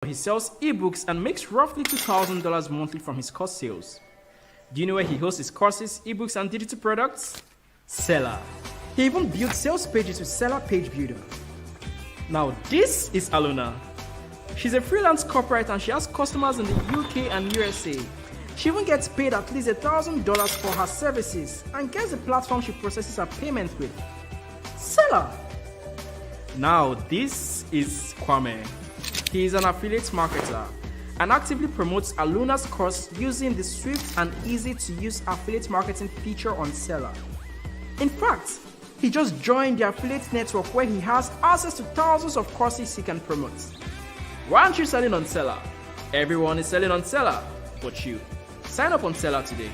He sells ebooks and makes roughly $2,000 monthly from his course sales. Do you know where he hosts his courses, ebooks, and digital products? Seller. He even builds sales pages with Seller Page Builder. Now this is Aluna. She's a freelance corporate and she has customers in the UK and USA. She even gets paid at least $1,000 for her services and gets the platform she processes her payment with. Seller. Now this is Kwame. He is an affiliate marketer and actively promotes Aluna's course using the swift and easy to use affiliate marketing feature on Seller. In fact, he just joined the affiliate network where he has access to thousands of courses he can promote. Why aren't you selling on Seller? Everyone is selling on Seller, but you. Sign up on Seller today.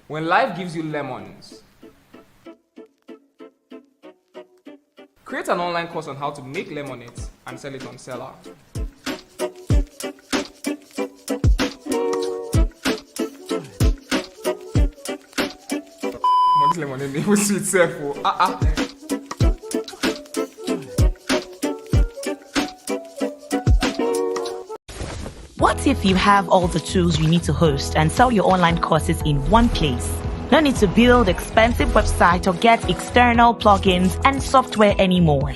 When life gives you lemons, create an online course on how to make lemonades and sell it on Seller. This lemonade was sweet self. What if you have all the tools you need to host and sell your online courses in one place? No need to build expensive website or get external plugins and software anymore.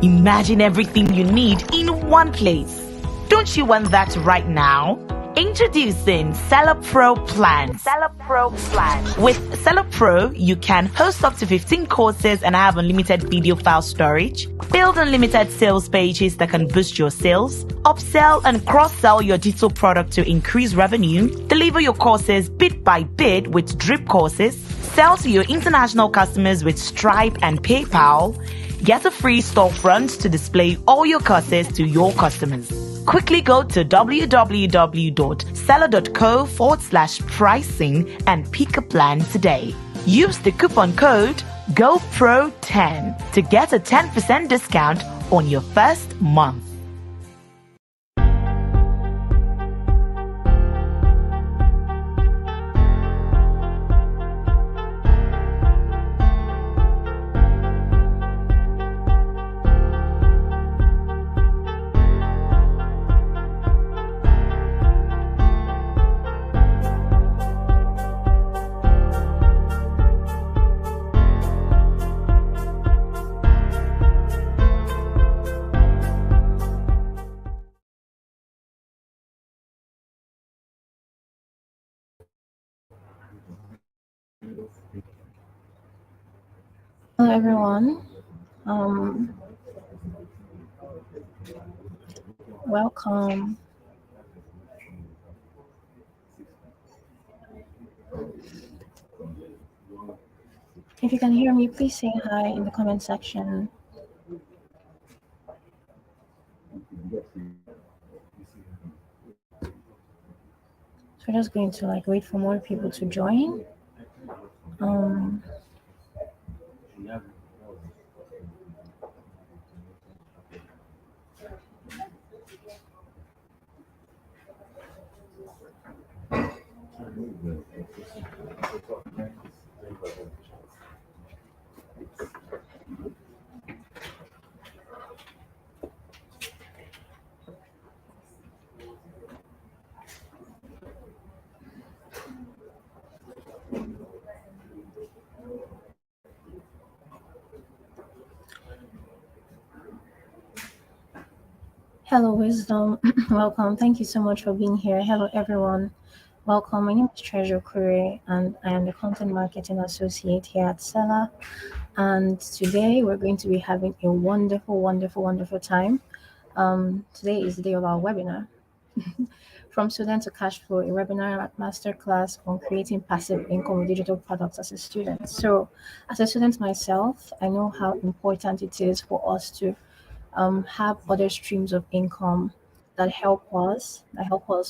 Imagine everything you need in one place. Don't you want that right now? Introducing Seller Pro Plan. Seller Pro Plan. With Seller Pro, you can host up to 15 courses and have unlimited video file storage, build unlimited sales pages that can boost your sales, upsell and cross-sell your digital product to increase revenue, deliver your courses bit by bit with drip courses, sell to your international customers with Stripe and PayPal, get a free storefront to display all your courses to your customers. Quickly go to www.seller.co/pricing and pick a plan today. Use the coupon code GoPro10 to get a 10% discount on your first month. Hello, everyone. Welcome. If you can hear me, please say hi in the comment section. So we're just going to wait for more people to join. Hello, Wisdom. Welcome. Thank you so much for being here. Hello, everyone. Welcome. My name is Treasure Kure, and I am the Content Marketing Associate here at Seller. And today we're going to be having a wonderful, wonderful, wonderful time. Today is the day of our webinar. From Student to Cashflow, a webinar masterclass on creating passive income with digital products as a student. So as a student myself, I know how important it is for us to have other streams of income that help us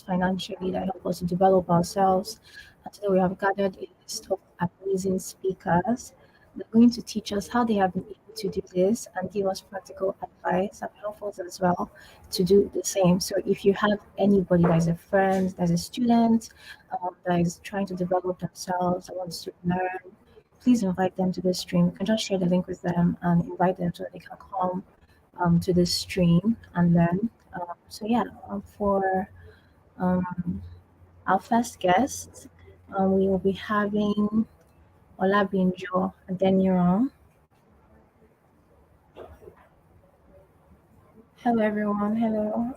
financially, that help us to develop ourselves. And today we have gathered a list of amazing speakers. They're going to teach us how they have been able to do this and give us practical advice and help us as well to do the same. So if you have anybody that is a friend, that's a student, that is trying to develop themselves, that wants to learn, please invite them to the stream. You can just share the link with them and invite them so that they can come to the stream and learn. For our first guest, we will be having Olabinjo Adeniran. Hello, everyone. Hello.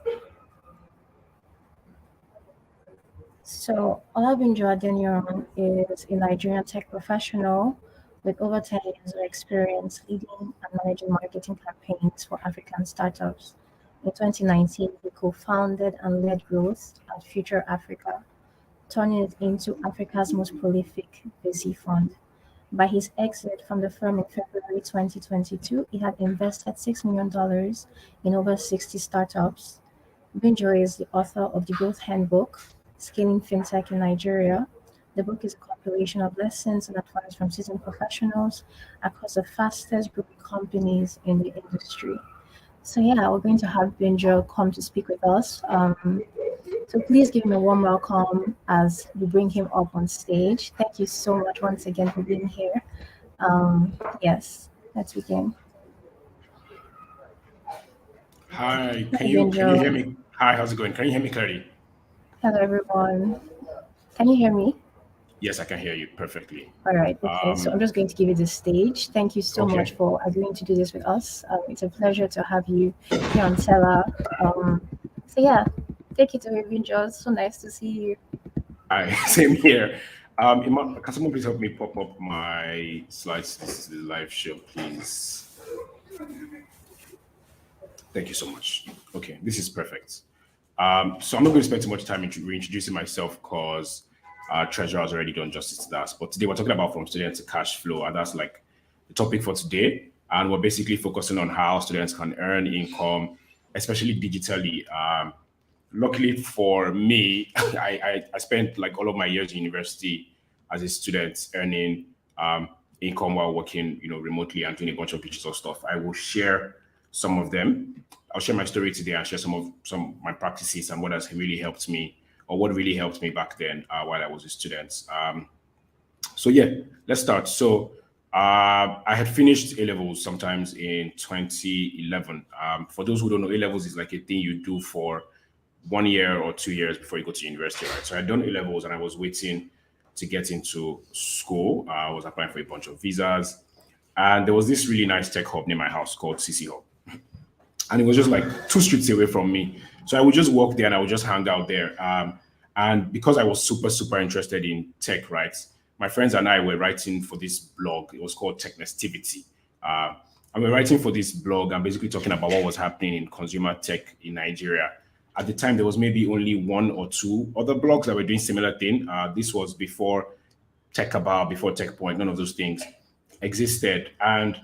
So, Olabinjo Adeniran is a Nigerian tech professional with over 10 years of experience leading and managing marketing campaigns for African startups. In 2019, he co-founded and led growth at Future Africa, turning it into Africa's most prolific VC fund. By his exit from the firm in February 2022, he had invested $6 million in over 60 startups. Binjo is the author of the Growth Handbook, Scaling FinTech in Nigeria. The book is a compilation of lessons and advice from seasoned professionals across the fastest growing companies in the industry. So yeah, we're going to have Binjo come to speak with us. So please give him a warm welcome as we bring him up on stage. Thank you so much once again for being here. Yes, let's begin. Hi, can you hear me? Hi, how's it going? Can you hear me clearly? Hello, everyone. Can you hear me? Yes, I can hear you perfectly. All right. Okay. So I'm just going to give you the stage. Thank you so much for agreeing to do this with us. It's a pleasure to have you here on Tela. So yeah, take it away, Binjo. It's so nice to see you. Hi, same here. Can someone please help me pop up my slides? This is the live show, please. Thank you so much. Okay, this is perfect. So I'm not going to spend too much time reintroducing myself because Treasurer has already done justice to that. But today we're talking about from student to cash flow, and that's like the topic for today. And we're basically focusing on how students can earn income, especially digitally. Luckily for me, I spent like all of my years in university as a student earning income while working, remotely and doing a bunch of digital stuff. I will share some of them. I'll share my story today and share some of my practices and what has really helped me, or what really helped me back then while I was a student. So yeah, let's start. So I had finished A-levels sometimes in 2011. For those who don't know, A-levels is like a thing you do for 1 year or 2 years before you go to university, right? So I'd done A-levels and I was waiting to get into school. I was applying for a bunch of visas. And there was this really nice tech hub near my house called CC Hub. And it was just like 2 streets away from me. So I would just walk there and I would just hang out there. And because I was super, super interested in tech, right? My friends and I were writing for this blog. It was called Technestivity. And we're writing for this blog and basically talking about what was happening in consumer tech in Nigeria. At the time, there was maybe only 1 or 2 other blogs that were doing similar thing. This was before TechAbout, before TechPoint, none of those things existed. And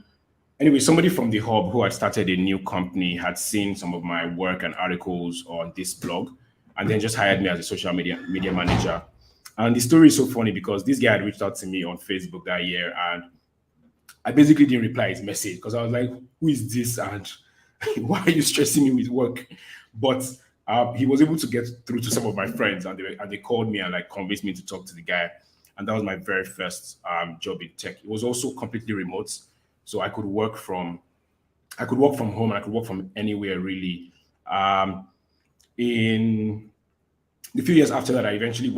anyway, somebody from the hub who had started a new company had seen some of my work and articles on this blog, and then just hired me as a social media manager. And the story is so funny because this guy had reached out to me on Facebook that year, and I basically didn't reply his message because I was like, who is this? And why are you stressing me with work? But he was able to get through to some of my friends, and they called me and like convinced me to talk to the guy. And that was my very first job in tech. It was also completely remote. So I could work from home, and I could work from anywhere really. In the few years after that, I eventually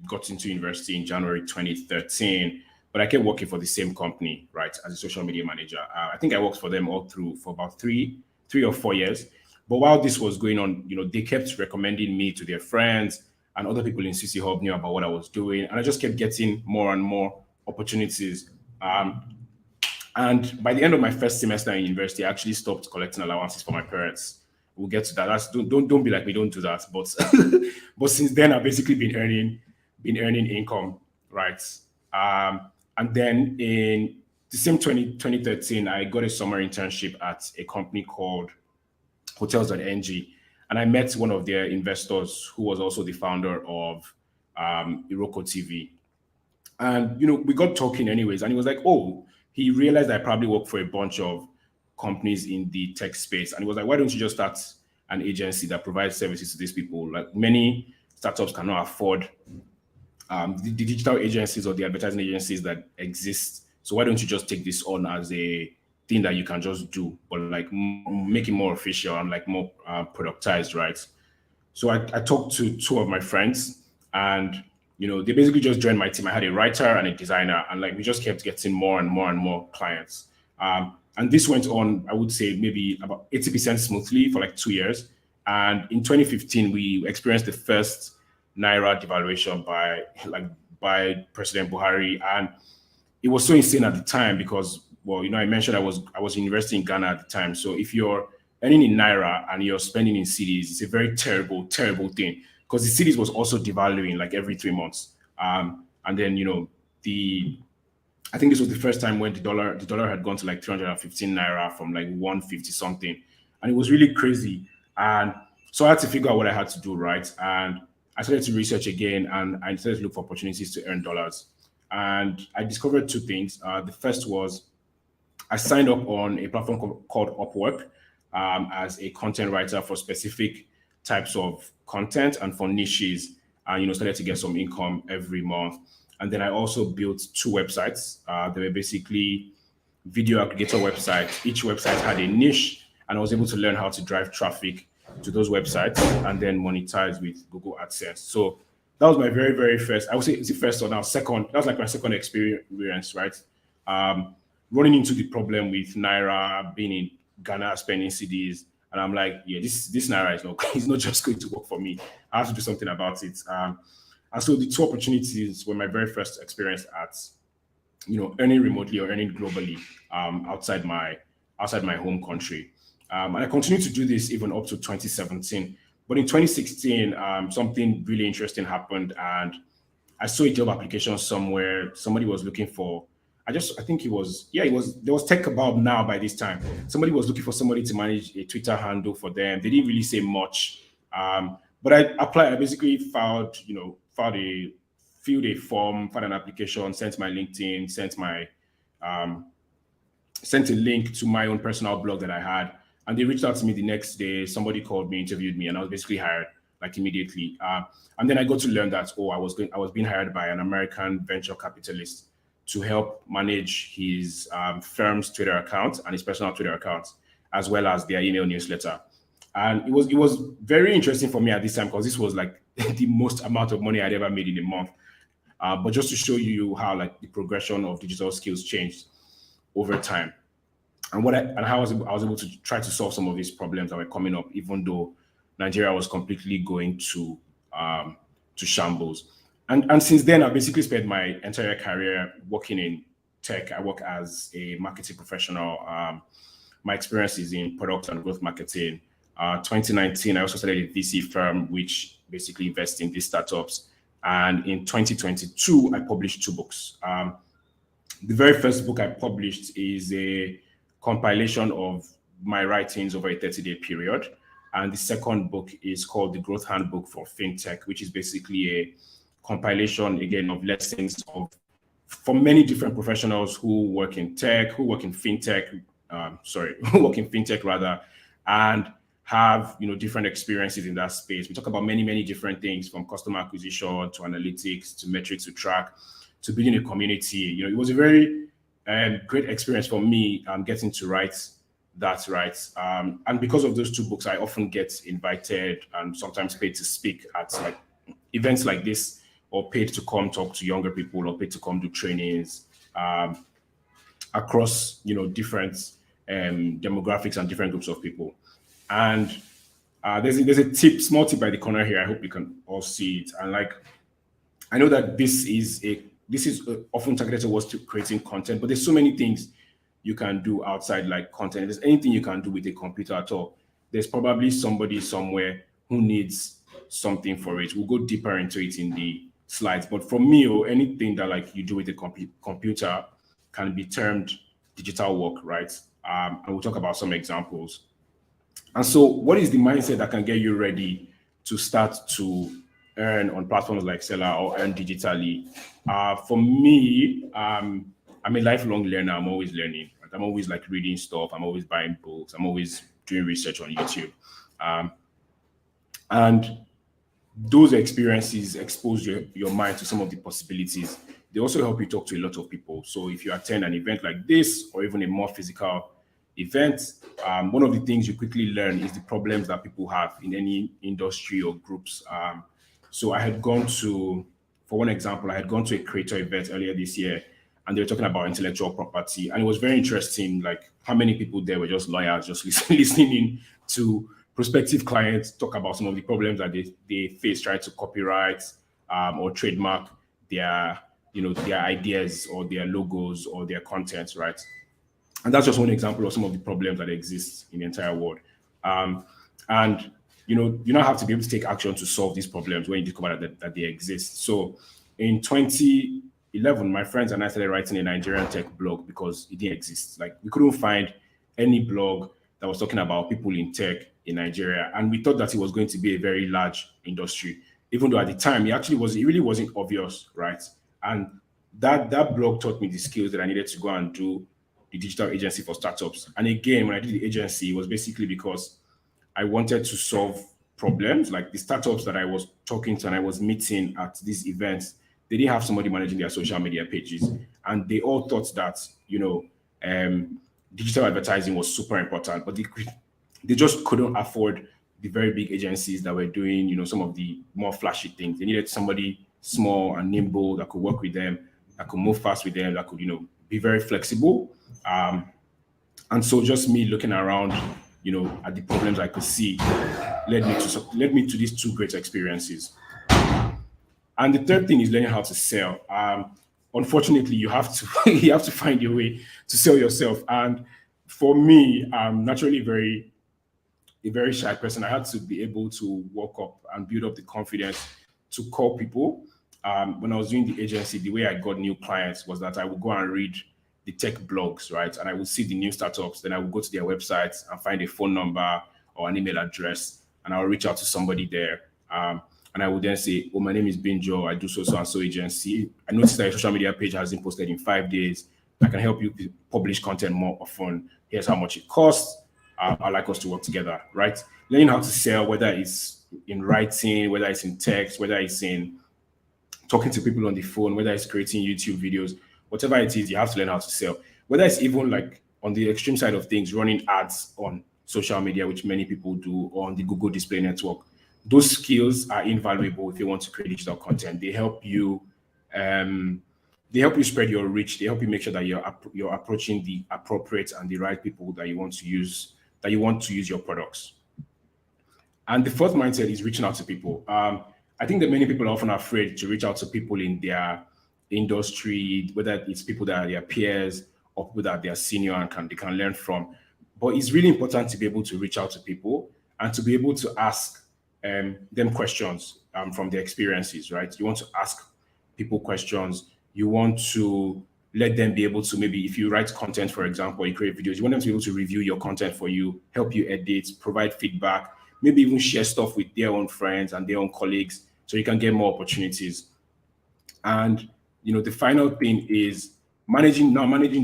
got into university in January 2013, but I kept working for the same company, right, as a social media manager. I think I worked for them all through for about three or 4 years. But while this was going on, they kept recommending me to their friends, and other people in CC Hub knew about what I was doing. And I just kept getting more and more opportunities. And by the end of my first semester in university, I actually stopped collecting allowances for my parents. We'll get to that. Don't be like me, don't do that. But but since then, I've basically been earning income, right? And then in the same 2013, I got a summer internship at a company called Hotels.ng. And I met one of their investors who was also the founder of Iroko TV. And, we got talking anyways. And he was like, oh, he realized I probably work for a bunch of companies in the tech space. And he was like, why don't you just start an agency that provides services to these people? Like many startups cannot afford the digital agencies or the advertising agencies that exist So why don't you just take this on as a thing that you can just do, but like make it more official and like more productized, right? So I talked to two of my friends, and they basically just joined my team. I had a writer and a designer, and like we just kept getting more and more and more clients. And this went on, I would say, maybe about 80% smoothly for like 2 years. And in 2015, we experienced the first naira devaluation by President Buhari, and it was so insane at the time because, well, I mentioned I was in university in Ghana at the time. So if you're earning in naira and you're spending in cedis, it's a very terrible, terrible thing because the cedis was also devaluing like every 3 months. And then I think this was the first time when the dollar had gone to like 315 naira from like 150 something, and it was really crazy. And so I had to figure out what I had to do, right? And I started to research again, and I started to look for opportunities to earn dollars. And I discovered two things. The first was I signed up on a platform called Upwork as a content writer for specific types of content and for niches, and started to get some income every month. And then I also built two websites. They were basically video aggregator websites. Each website had a niche, and I was able to learn how to drive traffic to those websites and then monetize with Google AdSense. So that was my very, very first, I would say it's the first or now second, that was like my second experience, right? Running into the problem with Naira, being in Ghana, spending CDs. And I'm like, yeah, this Naira is it's not just going to work for me. I have to do something about it. And so the two opportunities were my very first experience at, earning remotely or earning globally outside my home country. And I continued to do this even up to 2017. But in 2016, something really interesting happened, and I saw a job application somewhere. Somebody was looking for, there was Tech About Now by this time. Somebody was looking for somebody to manage a Twitter handle for them. They didn't really say much. But I applied. I basically filled a form, filed an application, sent my LinkedIn, sent a link to my own personal blog that I had. And they reached out to me the next day. Somebody called me, interviewed me, and I was basically hired like immediately. And then I got to learn that, I was being hired by an American venture capitalist to help manage his firm's Twitter account and his personal Twitter account, as well as their email newsletter. And it was very interesting for me at this time because this was like the most amount of money I'd ever made in a month. But just to show you how like the progression of digital skills changed over time, and how I was able to try to solve some of these problems that were coming up, even though Nigeria was completely going to shambles. And since then, I've basically spent my entire career working in tech. I work as a marketing professional. My experience is in product and growth marketing. 2019, I also started a VC firm, which basically invests in these startups. And in 2022, I published two books. The very first book I published is a compilation of my writings over a 30-day period. And the second book is called The Growth Handbook for FinTech, which is basically a compilation, again, of lessons for many different professionals who work in tech, who work in fintech, and have different experiences in that space. We talk about many, many different things, from customer acquisition to analytics to metrics to track to building a community. It was a very great experience for me getting to write that, right? And because of those two books, I often get invited and sometimes paid to speak at like events like this, or paid to come talk to younger people, or paid to come do trainings across different demographics and different groups of people. And there's a small tip by the corner here. I hope you can all see it. And like, I know that this is often targeted towards creating content, but there's so many things you can do outside like content. If there's anything you can do with a computer at all, there's probably somebody somewhere who needs something for it. We'll go deeper into it in the slides. But for me, or anything that like you do with a computer can be termed digital work, right? And we'll talk about some examples. And so what is the mindset that can get you ready to start to earn on platforms like Seller or earn digitally? For me, I'm a lifelong learner. I'm always learning. Right? I'm always like reading stuff. I'm always buying books. I'm always doing research on YouTube. And those experiences expose your mind to some of the possibilities they also help you talk to a lot of people. So if you attend an event like this, or even a more physical event, one of the things you quickly learn is the problems that people have in any industry or groups. So I had gone to, for one example, I had gone to a creator event earlier this year, and they were talking about intellectual property, and it was very interesting. Like how many people there were just lawyers, just listening in to prospective clients talk about some of the problems that they face trying to copyright or trademark their their ideas or their logos or their content, right? And that's just one example of some of the problems that exist in the entire world. And you now have to be able to take action to solve these problems when you discover that they exist. So in 2011, my friends and I started writing a Nigerian tech blog because it didn't exist. Like we couldn't find any blog that was talking about people in tech in Nigeria, and we thought that it was going to be a very large industry, even though at the time it really wasn't obvious, right? And that blog taught me the skills that I needed to go and do the digital agency for startups. And again, when I did the agency, it was basically because I wanted to solve problems. Like the startups that I was talking to and I was meeting at these events, they didn't have somebody managing their social media pages. And they all thought that, digital advertising was super important, but they just couldn't afford the very big agencies that were doing, some of the more flashy things. They needed somebody small and nimble that could work with them, that could move fast with them, that could, be very flexible. And so just me looking around, at the problems I could see led me to these two great experiences. And the third thing is learning how to sell. Unfortunately, you have to you have to find your way to sell yourself. And for me, I'm naturally a very shy person. I had to be able to walk up and build up the confidence to call people. When I was doing the agency, the way I got new clients was that I would go and read the tech blogs, right? And I would see the new startups. Then I would go to their websites and find a phone number or an email address, and I'll reach out to somebody there. And I would then say, oh, my name is Binjo. I do so and so agency. I noticed that your social media page has been posted in 5 days. I can help you publish content more often. Here's how much it costs. I'd like us to work together, right? Learning how to sell, whether it's in writing, whether it's in text, whether it's in talking to people on the phone, whether it's creating YouTube videos, whatever it is, you have to learn how to sell. Whether it's even like on the extreme side of things, running ads on social media, which many people do, or on the Google Display Network. Those skills are invaluable if you want to create digital content. They help you spread your reach. They help you make sure that you're approaching the appropriate and the right people that you want to use your products. And the fourth mindset is reaching out to people. I think that many people are often afraid to reach out to people in their industry, whether it's people that are their peers or people that they are senior and they can learn from. But it's really important to be able to reach out to people and to be able to ask them questions from their experiences, right? You want to ask people questions. You want to let them be able to, maybe if you write content, for example, you create videos, you want them to be able to review your content for you, help you edit, provide feedback, maybe even share stuff with their own friends and their own colleagues so you can get more opportunities. And, the final thing is managing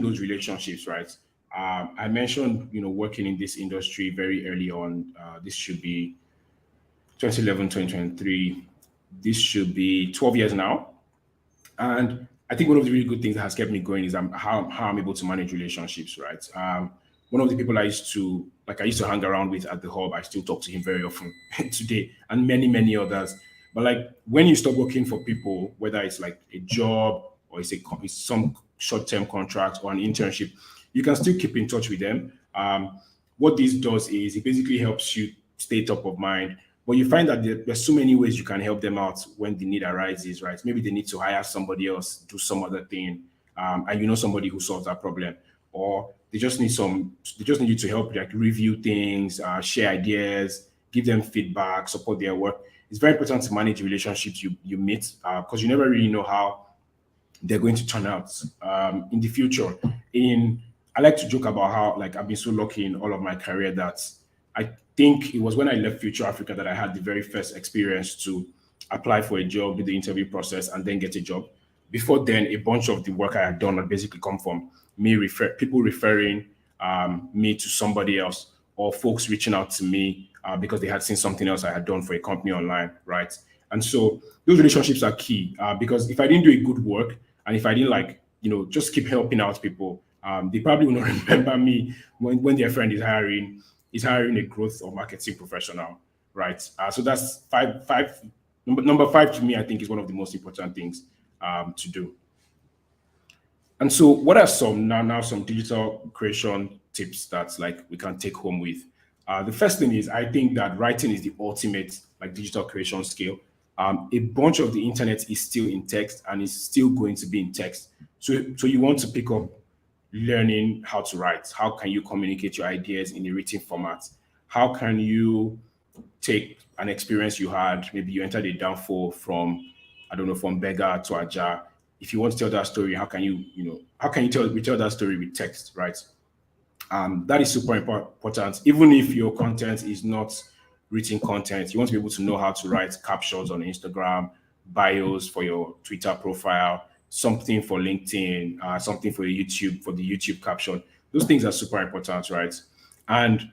those relationships, right? I mentioned, working in this industry very early on. This should be 2011, 2023. This should be 12 years now. And I think one of the really good things that has kept me going is how I'm able to manage relationships, right? One of the people I used to hang around with at the hub, I still talk to him very often today, and many, many others. But like when you stop working for people, whether it's like a job or it's some short-term contract or an internship, you can still keep in touch with them. What this does is it basically helps you stay top of mind. But you find that there's so many ways you can help them out when the need arises, right? Maybe they need to hire somebody else, do some other thing, and somebody who solves that problem, or they just need you to help, like review things, share ideas, give them feedback, support their work. It's very important to manage relationships you meet because you never really know how they're going to turn out in the future. I like to joke about how like I've been so lucky in all of my career that I think it was when I left Future Africa that I had the very first experience to apply for a job, do the interview process, and then get a job. Before then, a bunch of the work I had done had basically come from people referring me to somebody else, or folks reaching out to me because they had seen something else I had done for a company online, right? And so those relationships are key because if I didn't do a good work, And if I didn't just keep helping out people, they probably will not remember me when their friend is hiring a growth or marketing professional, right? So that's five. Number five to me, I think, is one of the most important things to do. And so, what are some digital creation tips that we can take home with? The first thing is, I think that writing is the ultimate digital creation skill. A bunch of the internet is still in text and is still going to be in text. So you want to pick up learning how to write. How can you communicate your ideas in a written format? How can you take an experience you had? Maybe you entered a downfall from, I don't know, from beggar to Aja. If you want to tell that story, how can you tell that story with text, right? That is super important. Even if your content is not written content, you want to be able to know how to write captions on Instagram, bios for your Twitter profile, something for LinkedIn, something for YouTube, for the YouTube caption. Those things are super important, right? And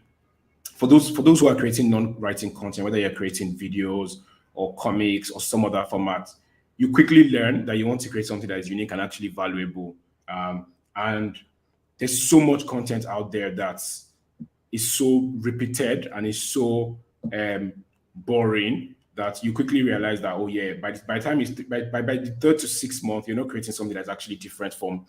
for those who are creating non-writing content, whether you're creating videos or comics or some other format, you quickly learn that you want to create something that is unique and actually valuable. And there's so much content out there that is so repeated and is so boring that you quickly realize that, oh yeah, by the time by the 3rd to 6th month, you're not creating something that's actually different from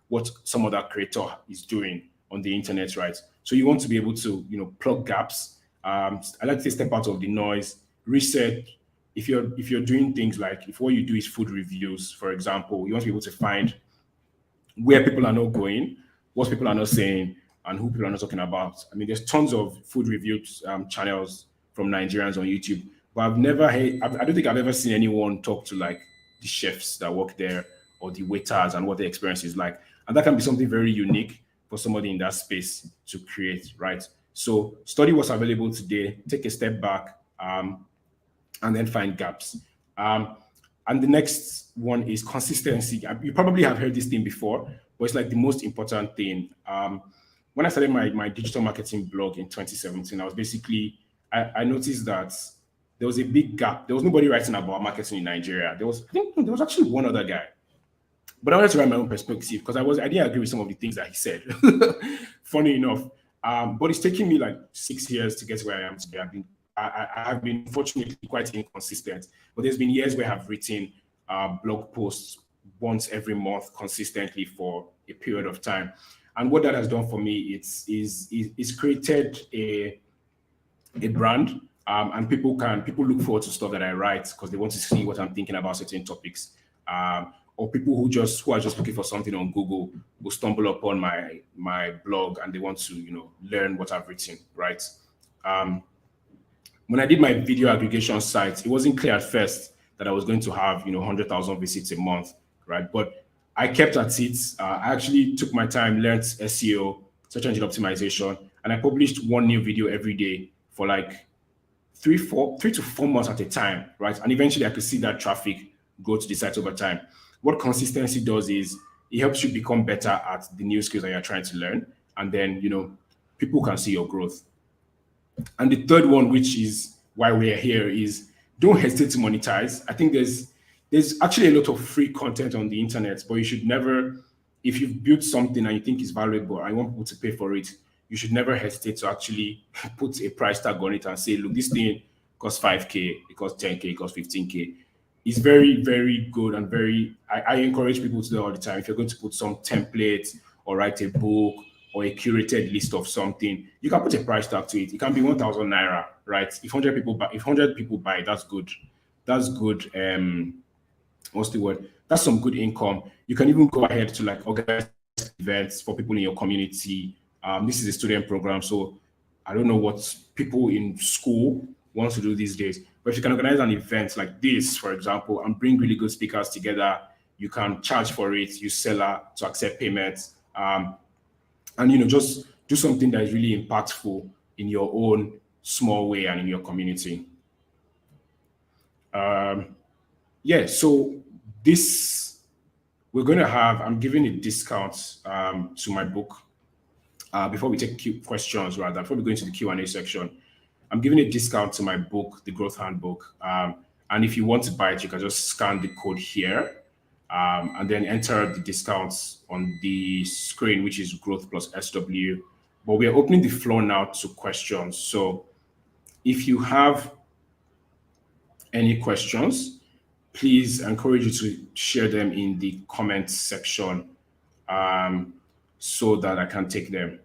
what some other creator is doing on the internet, right? So you want to be able to, plug gaps. I like to step out of the noise, research. If you're doing things if what you do is food reviews, for example, you want to be able to find where people are not going, what people are not saying, and who people are not talking about. I mean, there's tons of food reviews channels from Nigerians on YouTube, but I don't think I've ever seen anyone talk to the chefs that work there or the waiters and what their experience is like. And that can be something very unique for somebody in that space to create, right? So study what's available today, take a step back, and then find gaps. And the next one is consistency. You probably have heard this thing before, but it's the most important thing. When I started my digital marketing blog in 2017, I noticed that there was a big gap. There was nobody writing about marketing in Nigeria. I think there was actually one other guy, but I wanted to write my own perspective because I didn't agree with some of the things that he said. Funny enough, but it's taken me 6 years to get to where I am today. I have been fortunately quite inconsistent, but there's been years where I've written blog posts once every month consistently for a period of time. And what that has done for me is created a brand, and people look forward to stuff that I write because they want to see what I'm thinking about certain topics. Or people who are just looking for something on Google will stumble upon my blog and they want to learn what I've written, right? When I did my video aggregation site, it wasn't clear at first that I was going to have 100,000 visits a month, right? But I kept at it. I actually took my time, learned SEO, search engine optimization, and I published one new video every day for 3 to 4 months at a time, right? And eventually I could see that traffic go to the site over time. What consistency does is it helps you become better at the new skills that you're trying to learn. And then, people can see your growth. And the third one, which is why we're here, is don't hesitate to monetize. I think there's actually a lot of free content on the internet, but you should never, if you've built something and you think it's valuable and you want people to pay for it, you should never hesitate to actually put a price tag on it and say, look, this thing costs 5K, it costs 10K, it costs 15K. It's very, very good and I encourage people to do it all the time. If you're going to put some template or write a book or a curated list of something, you can put a price tag to it. It can be 1,000 naira, right? If 100 people buy, that's good. That's good. What's the word? That's some good income. You can even go ahead to organize events for people in your community. This is a student program, so I don't know what people in school want to do these days. But if you can organize an event like this, for example, and bring really good speakers together, you can charge for it, use Seller to accept payments, and just do something that is really impactful in your own small way and in your community. So I'm giving a discount to my book before we take questions, before we go into the Q&A section. I'm giving a discount to my book, The Growth Handbook. And if you want to buy it, you can just scan the code here. and then enter the discounts on the screen, which is growth plus SW. But we are opening the floor now to questions. So if you have any questions, please encourage you to share them in the comments section so that I can take them.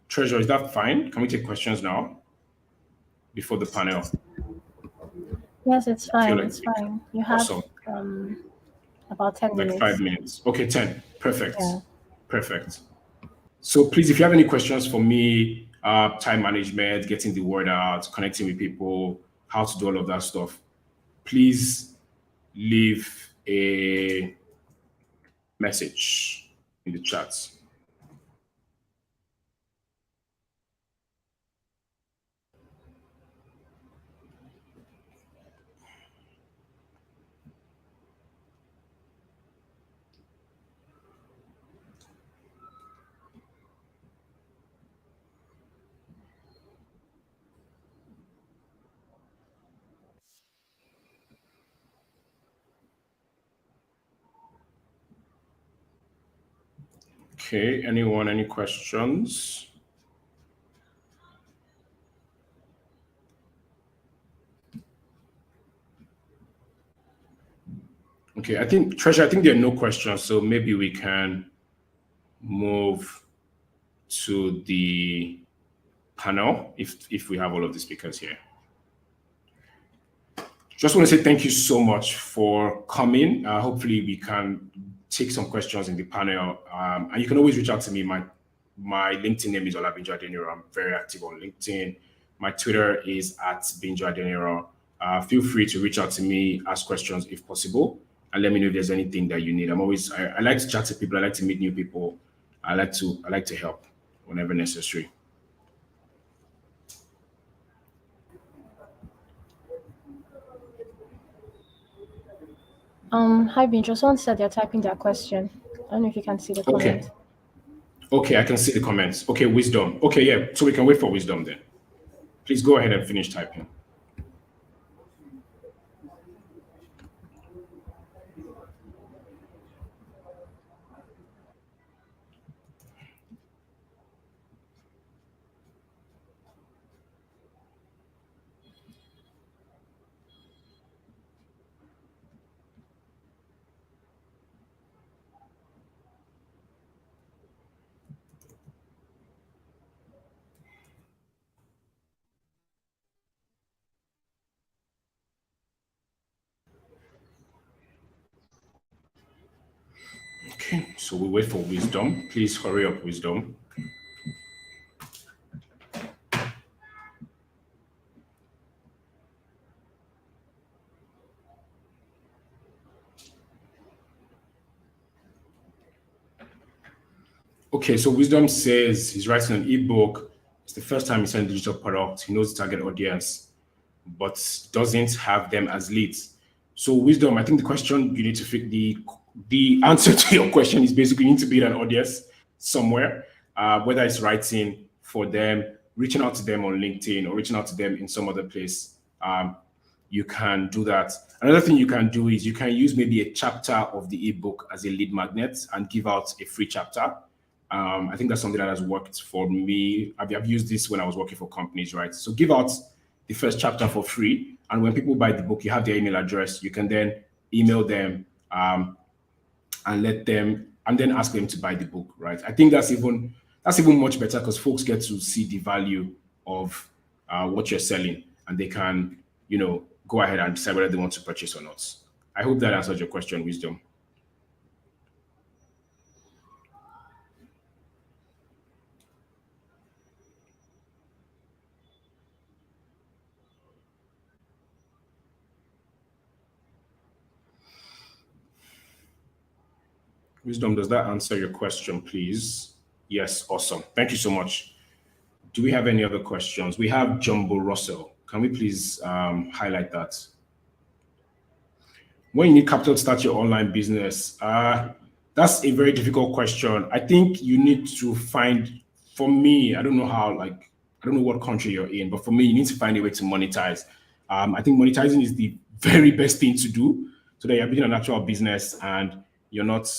Treasure, is that fine? Can we take questions now before the panel? Yes, it's fine. like It's fine. You have awesome. About 10 Like minutes. 5 minutes. Okay, 10. Perfect. Yeah. Perfect. So please, if you have any questions for me, time management, getting the word out, connecting with people, how to do all of that stuff, please leave a message in the chat. Okay, anyone, any questions? Okay, I think, Treasure, I think there are no questions, so maybe we can move to the panel if we have all of the speakers here. Just want to say thank you so much for coming. Hopefully we can take some questions in the panel. And you can always reach out to me. My LinkedIn name is Olabinjo Adeniro. I'm very active on LinkedIn. My Twitter is @Binjo Adeniro. Feel free to reach out to me, ask questions if possible, and let me know if there's anything that you need. I like to chat to people. I like to meet new people. I like to help whenever necessary. Hi, Binjo. Someone said they're typing their question. I don't know if you can see the comment. Okay, I can see the comments. Okay, Wisdom. Okay, yeah. So we can wait for Wisdom then. Please go ahead and finish typing. Okay, so we wait for Wisdom. Please hurry up, Wisdom. Okay, so Wisdom says he's writing an ebook. It's the first time he's selling digital product. He knows the target audience, but doesn't have them as leads. So Wisdom, I think the question you need to fit the answer to your question is basically you need to build an audience somewhere, whether it's writing for them, reaching out to them on LinkedIn, or reaching out to them in some other place. You can do that. Another thing you can do is you can use maybe a chapter of the ebook as a lead magnet and give out a free chapter. I think that's something that has worked for me. I've used this when I was working for companies, right? So give out the first chapter for free. And when people buy the book, you have their email address. You can then email them and then ask them to buy the book, right? I think that's even much better because folks get to see the value of what you're selling, and they can, go ahead and decide whether they want to purchase or not. I hope that answers your question, Wisdom. Wisdom, does that answer your question, please? Yes, awesome. Thank you so much. Do we have any other questions? We have Jumbo Russell. Can we please highlight that? When you need capital to start your online business, that's a very difficult question. I think you need to find, for me, I don't know what country you're in, but for me, you need to find a way to monetize. I think monetizing is the very best thing to do so that you're building an actual business and You're not,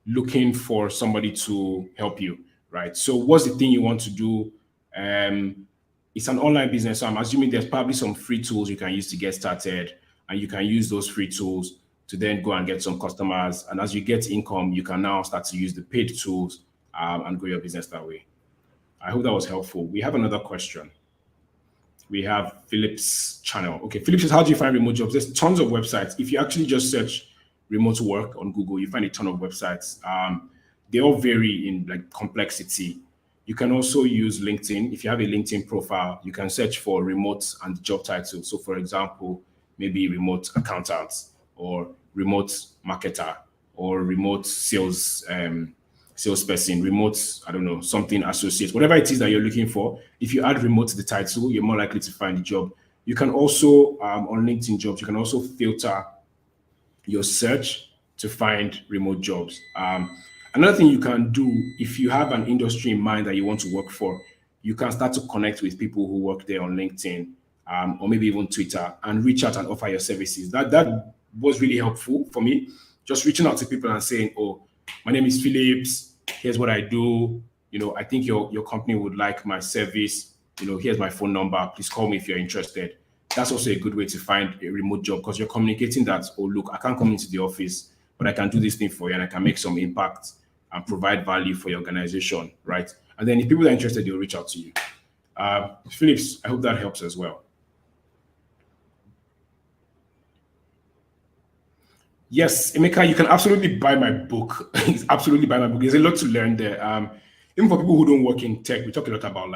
looking for somebody to help you, right? So what's the thing you want to do? It's an online business, so I'm assuming there's probably some free tools you can use to get started, and you can use those free tools to then go and get some customers. And as you get income, you can now start to use the paid tools and grow your business that way. I hope that was helpful. We have another question. We have Philip's channel. Okay, Philip says, how do you find remote jobs? There's tons of websites. If you actually just search remote work on Google, you find a ton of websites. They all vary in like complexity. You can also use LinkedIn. If you have a LinkedIn profile, you can search for remote and job title. So for example, maybe remote accountant or remote marketer or remote salesperson, remote, I don't know, something associate, whatever it is that you're looking for. If you add remote to the title, you're more likely to find a job. You can also, on LinkedIn jobs, you can also filter your search to find remote jobs. Another thing you can do, if you have an industry in mind that you want to work for, you can start to connect with people who work there on LinkedIn or maybe even Twitter and reach out and offer your services. That was really helpful for me. Just reaching out to people and saying, oh, my name is Phillips. Here's what I do. I think your company would like my service. Here's my phone number. Please call me if you're interested. That's also a good way to find a remote job because you're communicating that, oh, look, I can't come into the office, but I can do this thing for you and I can make some impact and provide value for your organization, right? And then if people are interested, they'll reach out to you. Phillips, I hope that helps as well. Yes, Emeka, you can absolutely buy my book. Absolutely buy my book. There's a lot to learn there. Even for people who don't work in tech, we talk a lot about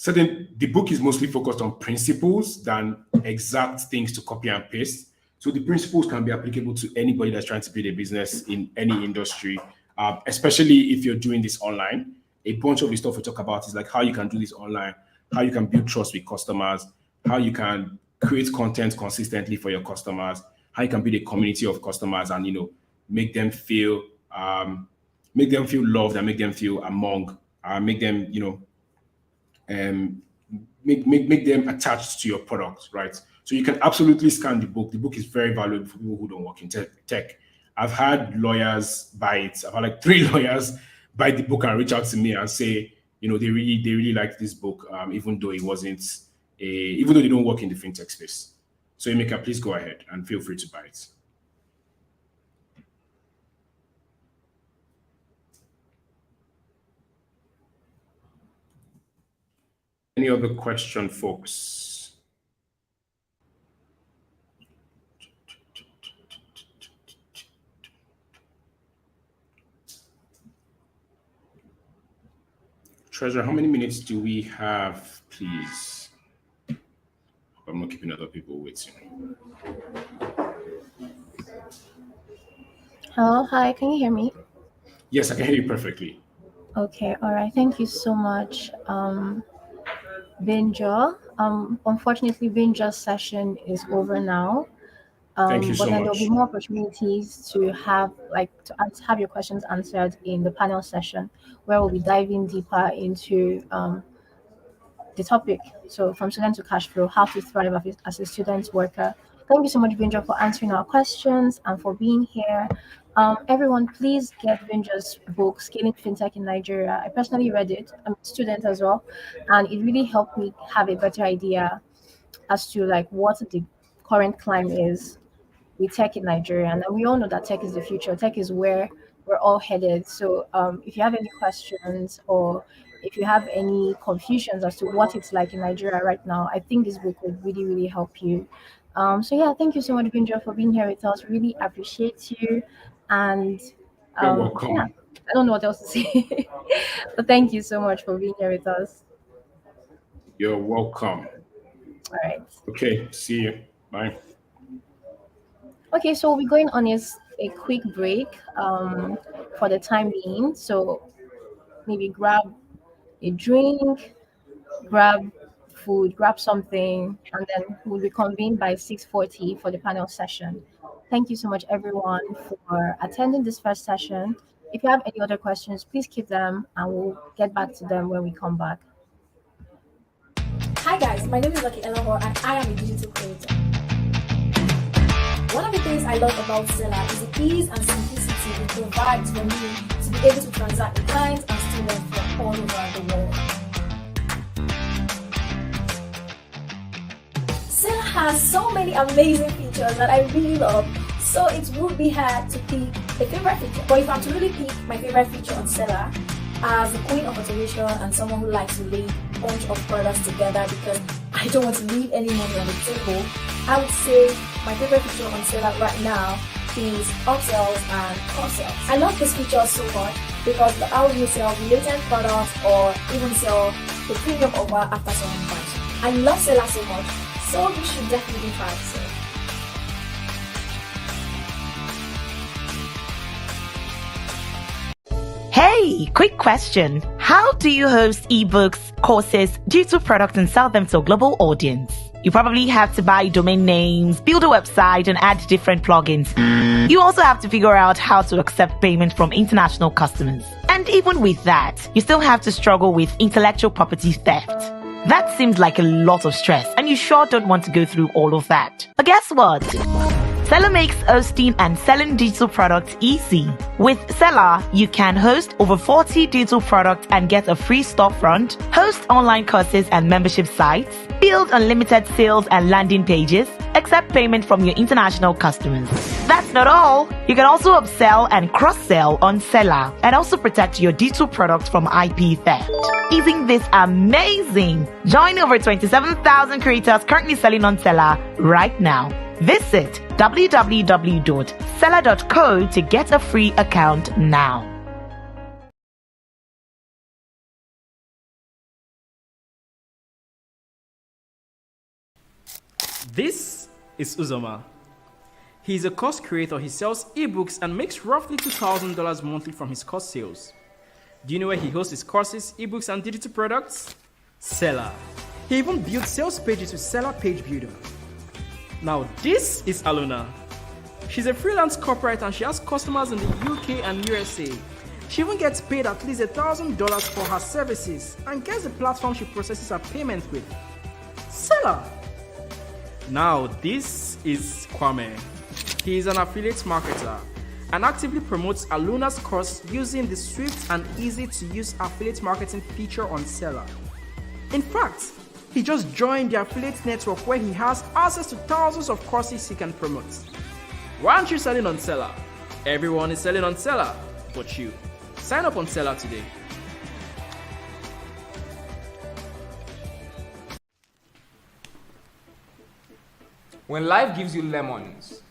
the book is mostly focused on principles than exact things to copy and paste. So the principles can be applicable to anybody that's trying to build a business in any industry, especially if you're doing this online. A bunch of the stuff we talk about is like how you can do this online, how you can build trust with customers, how you can create content consistently for your customers, how you can build a community of customers and, make them feel loved and make them feel among, make them, make them attached to your product, right? So you can absolutely scan the book. The book is very valuable for people who don't work in tech. I've had lawyers buy it. I've had like 3 lawyers buy the book and reach out to me and say, they really like this book, even though even though they don't work in the fintech space. So Emeka, please go ahead and feel free to buy it. Any other question, folks? Treasure, how many minutes do we have, please? I'm not keeping other people waiting. Hello, hi, can you hear me? Yes, I can hear you perfectly. Okay, all right. Thank you so much, Benjo. Unfortunately, Benjo's session is over now. Thank you so but then there'll much. be more opportunities to have your questions answered in the panel session, where we'll be diving deeper into the topic. So from student to cash flow, how to thrive as a student worker. Thank you so much, Benjo, for answering our questions and for being here. Everyone, please get Benjo's book, Scaling FinTech in Nigeria. I personally read it. I'm a student as well, and it really helped me have a better idea as to what the current climate is with tech in Nigeria. And we all know that tech is the future. Tech is where we're all headed. So if you have any questions or if you have any confusions as to what it's like in Nigeria right now, I think this book would really, really help you. So yeah, thank you so much, Benjo, for being here with us. Really appreciate you. And You're welcome. yeah, I don't know what else to say. But thank you so much for being here with us. You're welcome. All right. Okay, see you. Bye. Okay, so we'll be going on a quick break for the time being. So maybe grab a drink, grab food, grab something, and then we'll reconvene by 6:40 for the panel session. Thank you so much, everyone, for attending this first session. If you have any other questions, please keep them, and we'll get back to them when we come back. Hi guys, my name is Lucky Elahor and I am a digital creator. One of the things I love about Seller is the ease and simplicity it provides for me to be able to transact with clients and students from all over the world. Seller has so many amazing features that I really love, so it would be hard to pick a favorite feature. But if I'm to really pick my favorite feature on Seller, as the queen of automation and someone who likes to lay a bunch of products together because I don't want to leave any money on the table, I would say my favorite feature on Seller right now is upsells and cross-sells. I love this feature so much because it allows you to sell related products or even sell the premium offer after someone buys. I love Seller so much, so you should definitely try it. Hey, quick question. How do you host ebooks, courses, digital products and sell them to a global audience? You probably have to buy domain names, build a website and add different plugins. You also have to figure out how to accept payment from international customers. And even with that, you still have to struggle with intellectual property theft. That seems like a lot of stress and you sure don't want to go through all of that. But guess what? Seller makes hosting and selling digital products easy. With Seller, you can host over 40 digital products and get a free storefront, host online courses and membership sites, build unlimited sales and landing pages, accept payment from your international customers. That's not all. You can also upsell and cross-sell on Seller and also protect your digital products from IP theft. Isn't this amazing? Join over 27,000 creators currently selling on Seller right now. Visit www.seller.co to get a free account now. This is Uzoma. He's a course creator. He sells ebooks and makes roughly $2,000 monthly from his course sales. Do you know where he hosts his courses, ebooks, and digital products? Seller. He even builds sales pages with Seller Page Builder. Now, this is Aluna. She's a freelance corporate and she has customers in the UK and USA. She even gets paid at least $1,000 for her services and gets the platform she processes her payment with. Seller. Now, this is Kwame. He is an affiliate marketer and actively promotes Aluna's course using the swift and easy to use affiliate marketing feature on Seller. In fact, he just joined the affiliate network where he has access to thousands of courses he can promote. Why aren't you selling on Seller? Everyone is selling on Seller, but you. Sign up on Seller today. When life gives you lemons,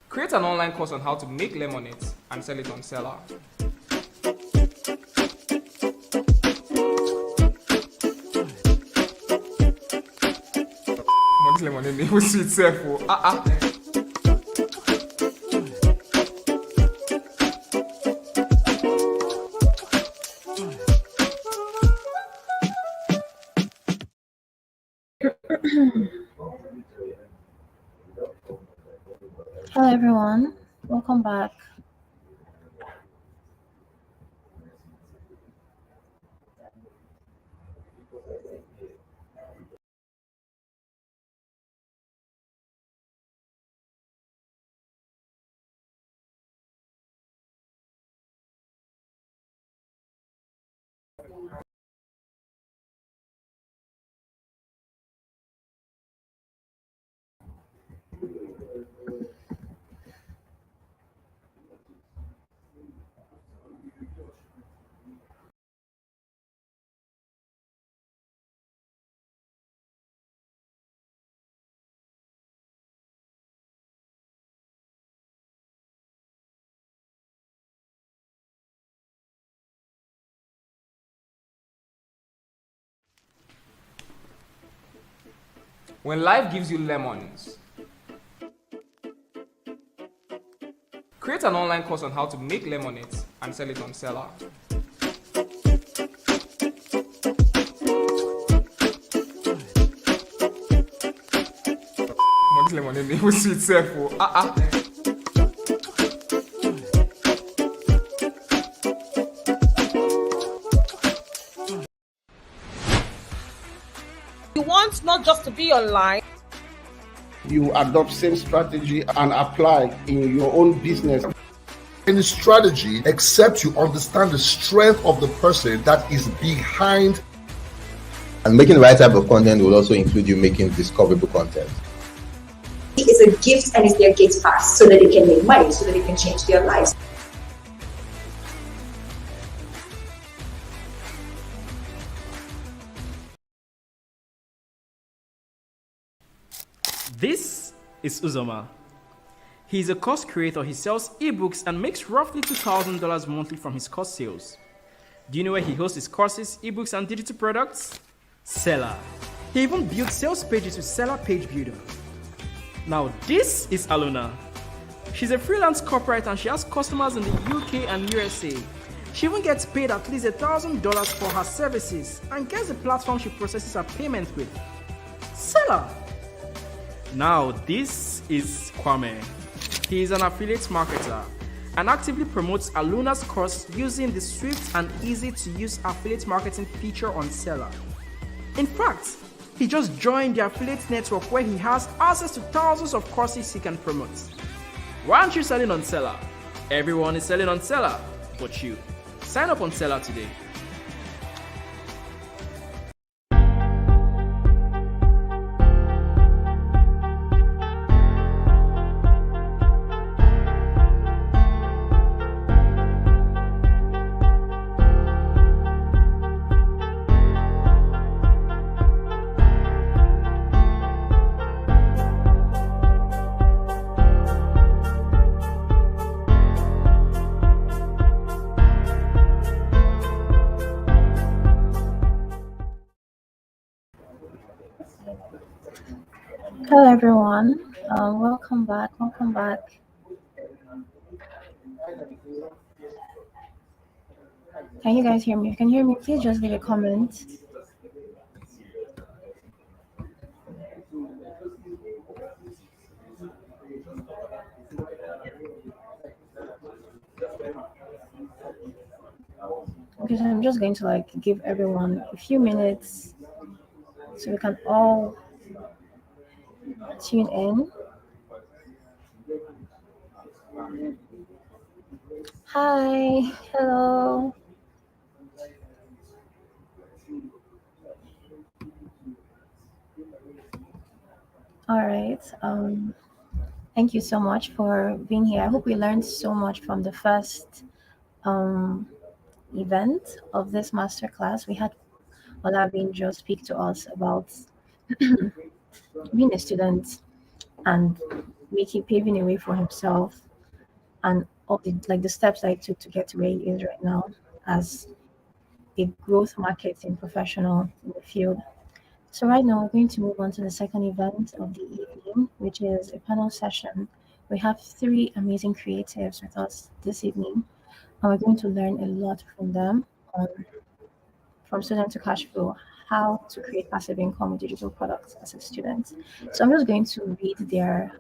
create an online course on how to make lemonade and sell it on Seller. This lemonade was sweet, sir. Hello everyone, welcome back. When life gives you lemons, create an online course on how to make lemonade and sell it on Seller. This lemonade was sweet, sir. You want not just to be online, you adopt same strategy and apply in your own business. Any strategy except you understand the strength of the person that is behind. And making the right type of content will also include you making discoverable content. It's a gift and it's their gate pass so that they can make money, so that they can change their lives. This is Uzoma. He's a course creator. He sells ebooks and makes roughly $2,000 monthly from his course sales. Do you know where he hosts his courses, ebooks, and digital products? Seller. He even built sales pages with Seller Page Builder. Now, this is Alona. She's a freelance corporate and she has customers in the UK and USA. She even gets paid at least $1,000 for her services and gets the platform she processes her payment with. Seller. Now, this is Kwame. He is an affiliate marketer and actively promotes Aluna's course using the swift and easy to use affiliate marketing feature on Seller. In fact, he just joined the affiliate network where he has access to thousands of courses he can promote. Why aren't you selling on Seller? Everyone is selling on Seller, but you. Sign up on Seller today. Hello, everyone. Welcome back. Welcome back. Can you guys hear me? If you can hear me, please just leave a comment. Okay, so I'm just going to give everyone a few minutes so we can all tune in. Hi, hello. All right. Thank you so much for being here. I hope we learned so much from the first event of this masterclass. We had Olabinjo speak to us about being a student and paving a way for himself, and all the steps that he took to get to where he is right now as a growth marketing professional in the field. So right now we're going to move on to the second event of the evening, which is a panel session. We have three amazing creatives with us this evening, and we're going to learn a lot from them from student to cash flow, how to create passive income with digital products as a student. So I'm just going to read their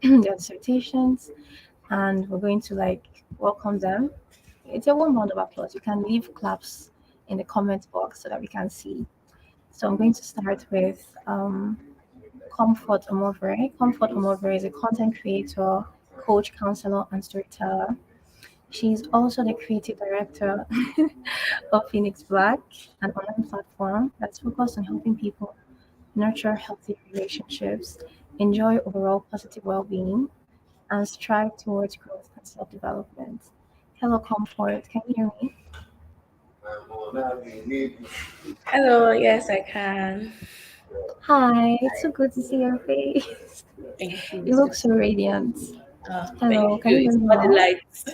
their dissertations, and we're going to welcome them. It's a warm round of applause. You can leave claps in the comment box so that we can see. So I'm going to start with Comfort Omovere. Comfort Omovere is a content creator, coach, counselor, and storyteller. She's also the creative director of Phoenix Black, an online platform that's focused on helping people nurture healthy relationships, enjoy overall positive well-being, and strive towards growth and self-development. Hello, Comfort. Can you hear me? Hello, yes, I can. Hi, it's so good to see your face. Thank you. You look so radiant. Hello, Thank can you you. hear It's me all the now? lights.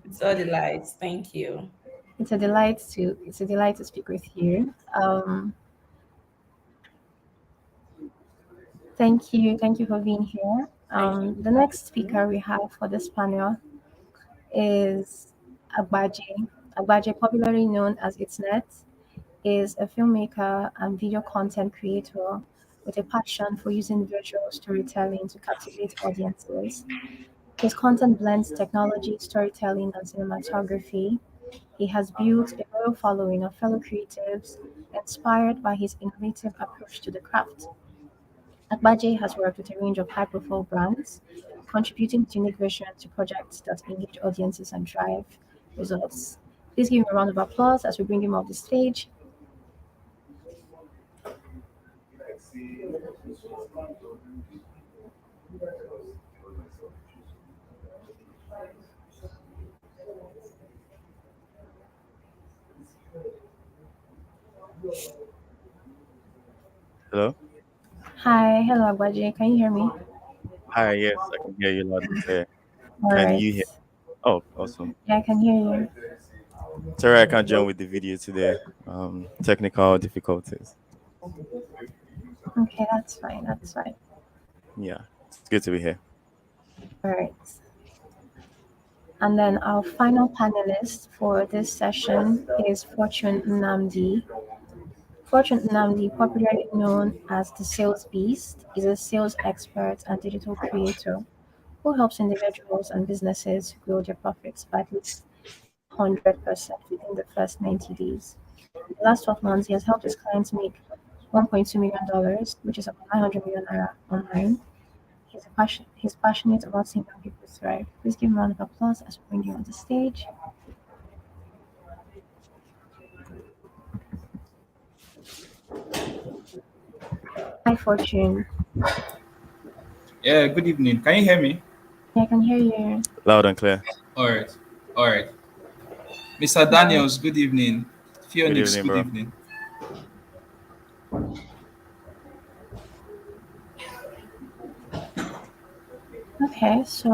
It's all the lights. Thank you. It's a delight to speak with you. Thank you for being here. The next speaker we have for this panel is Agbaje. Agbaje, popularly known as Itsnet, is a filmmaker and video content creator with a passion for using visual storytelling to captivate audiences. His content blends technology, storytelling, and cinematography. He has built a loyal following of fellow creatives inspired by his innovative approach to the craft. Agbaje has worked with a range of high-profile brands, contributing his unique vision to projects that engage audiences and drive results. Please give him a round of applause as we bring him off the stage. Hello? Hi, hello Agbaje, can you hear me? Hi, yes, I can hear you loud and clear. All Can right. you hear? Oh, awesome. Yeah, I can hear you. Sorry, I can't join with the video today. Technical difficulties. Okay, that's fine. That's fine. Yeah, it's good to be here. All right. And then our final panelist for this session is Fortune Nnamdi. Fortune Nnamdi, popularly known as the Sales Beast, is a sales expert and digital creator who helps individuals and businesses grow their profits by at least 100% within the first 90 days. In the last 12 months, he has helped his clients make $1.2 million, which is about 900 million naira online. He's passionate about seeing young people thrive. Please give him a round of applause as we bring you on the stage. Hi, Fortune. Yeah, good evening. Can you hear me? Yeah, I can hear you. Loud and clear. All right. All right. Mr. Daniels, good evening. Good Phoenix, evening, good bro. evening. Okay, so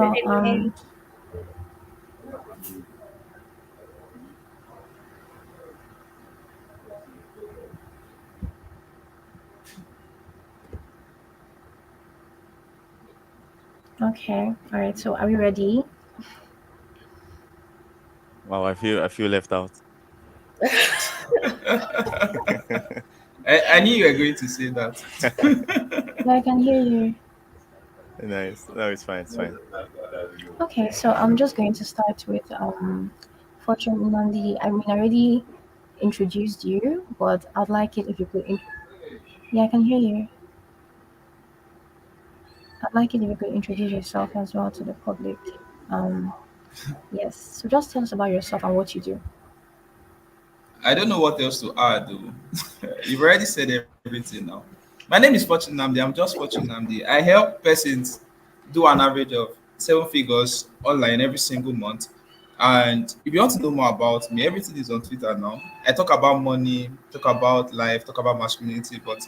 okay, all right. So are we ready? Wow, I feel left out. I knew you were going to say that. Yeah, I can hear you. Nice. No, it's fine. It's fine. Okay, so I'm just going to start with Fortune Nandi. I mean, I already introduced you, but I'd like it if you could. Yeah, I can hear you. I'd like it if you could introduce yourself as well to the public. Um, yes. So just tell us about yourself and what you do. I don't know what else to add, though. You've already said everything now. My name is Fortune Namdi. I'm just Fortune Namdi. I help persons do an average of 7 figures online every single month. And if you want to know more about me, everything is on Twitter now. I talk about money, talk about life, talk about masculinity, but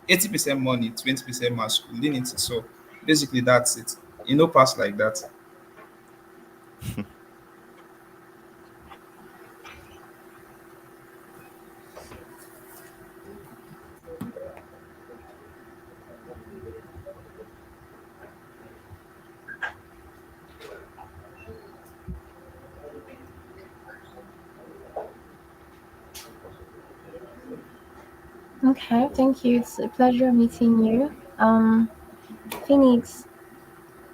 80% money, 20% masculinity. So basically, that's it. Pass like that. Okay, thank you. It's a pleasure meeting you. Phoenix,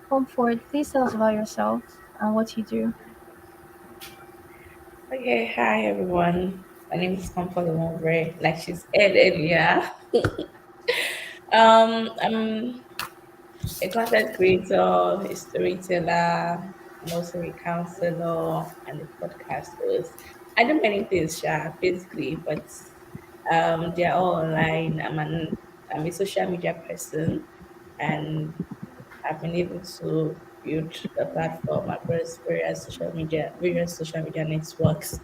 come forward. Please tell us about yourself and what you do. Okay, hi everyone. My name is Comfort Lumumbre, like she said earlier. I'm a content creator, a storyteller, and also a counselor and a podcast host. I do many things, basically, but they're all online. I'm a social media person, and I've been able to build a platform across various social media networks,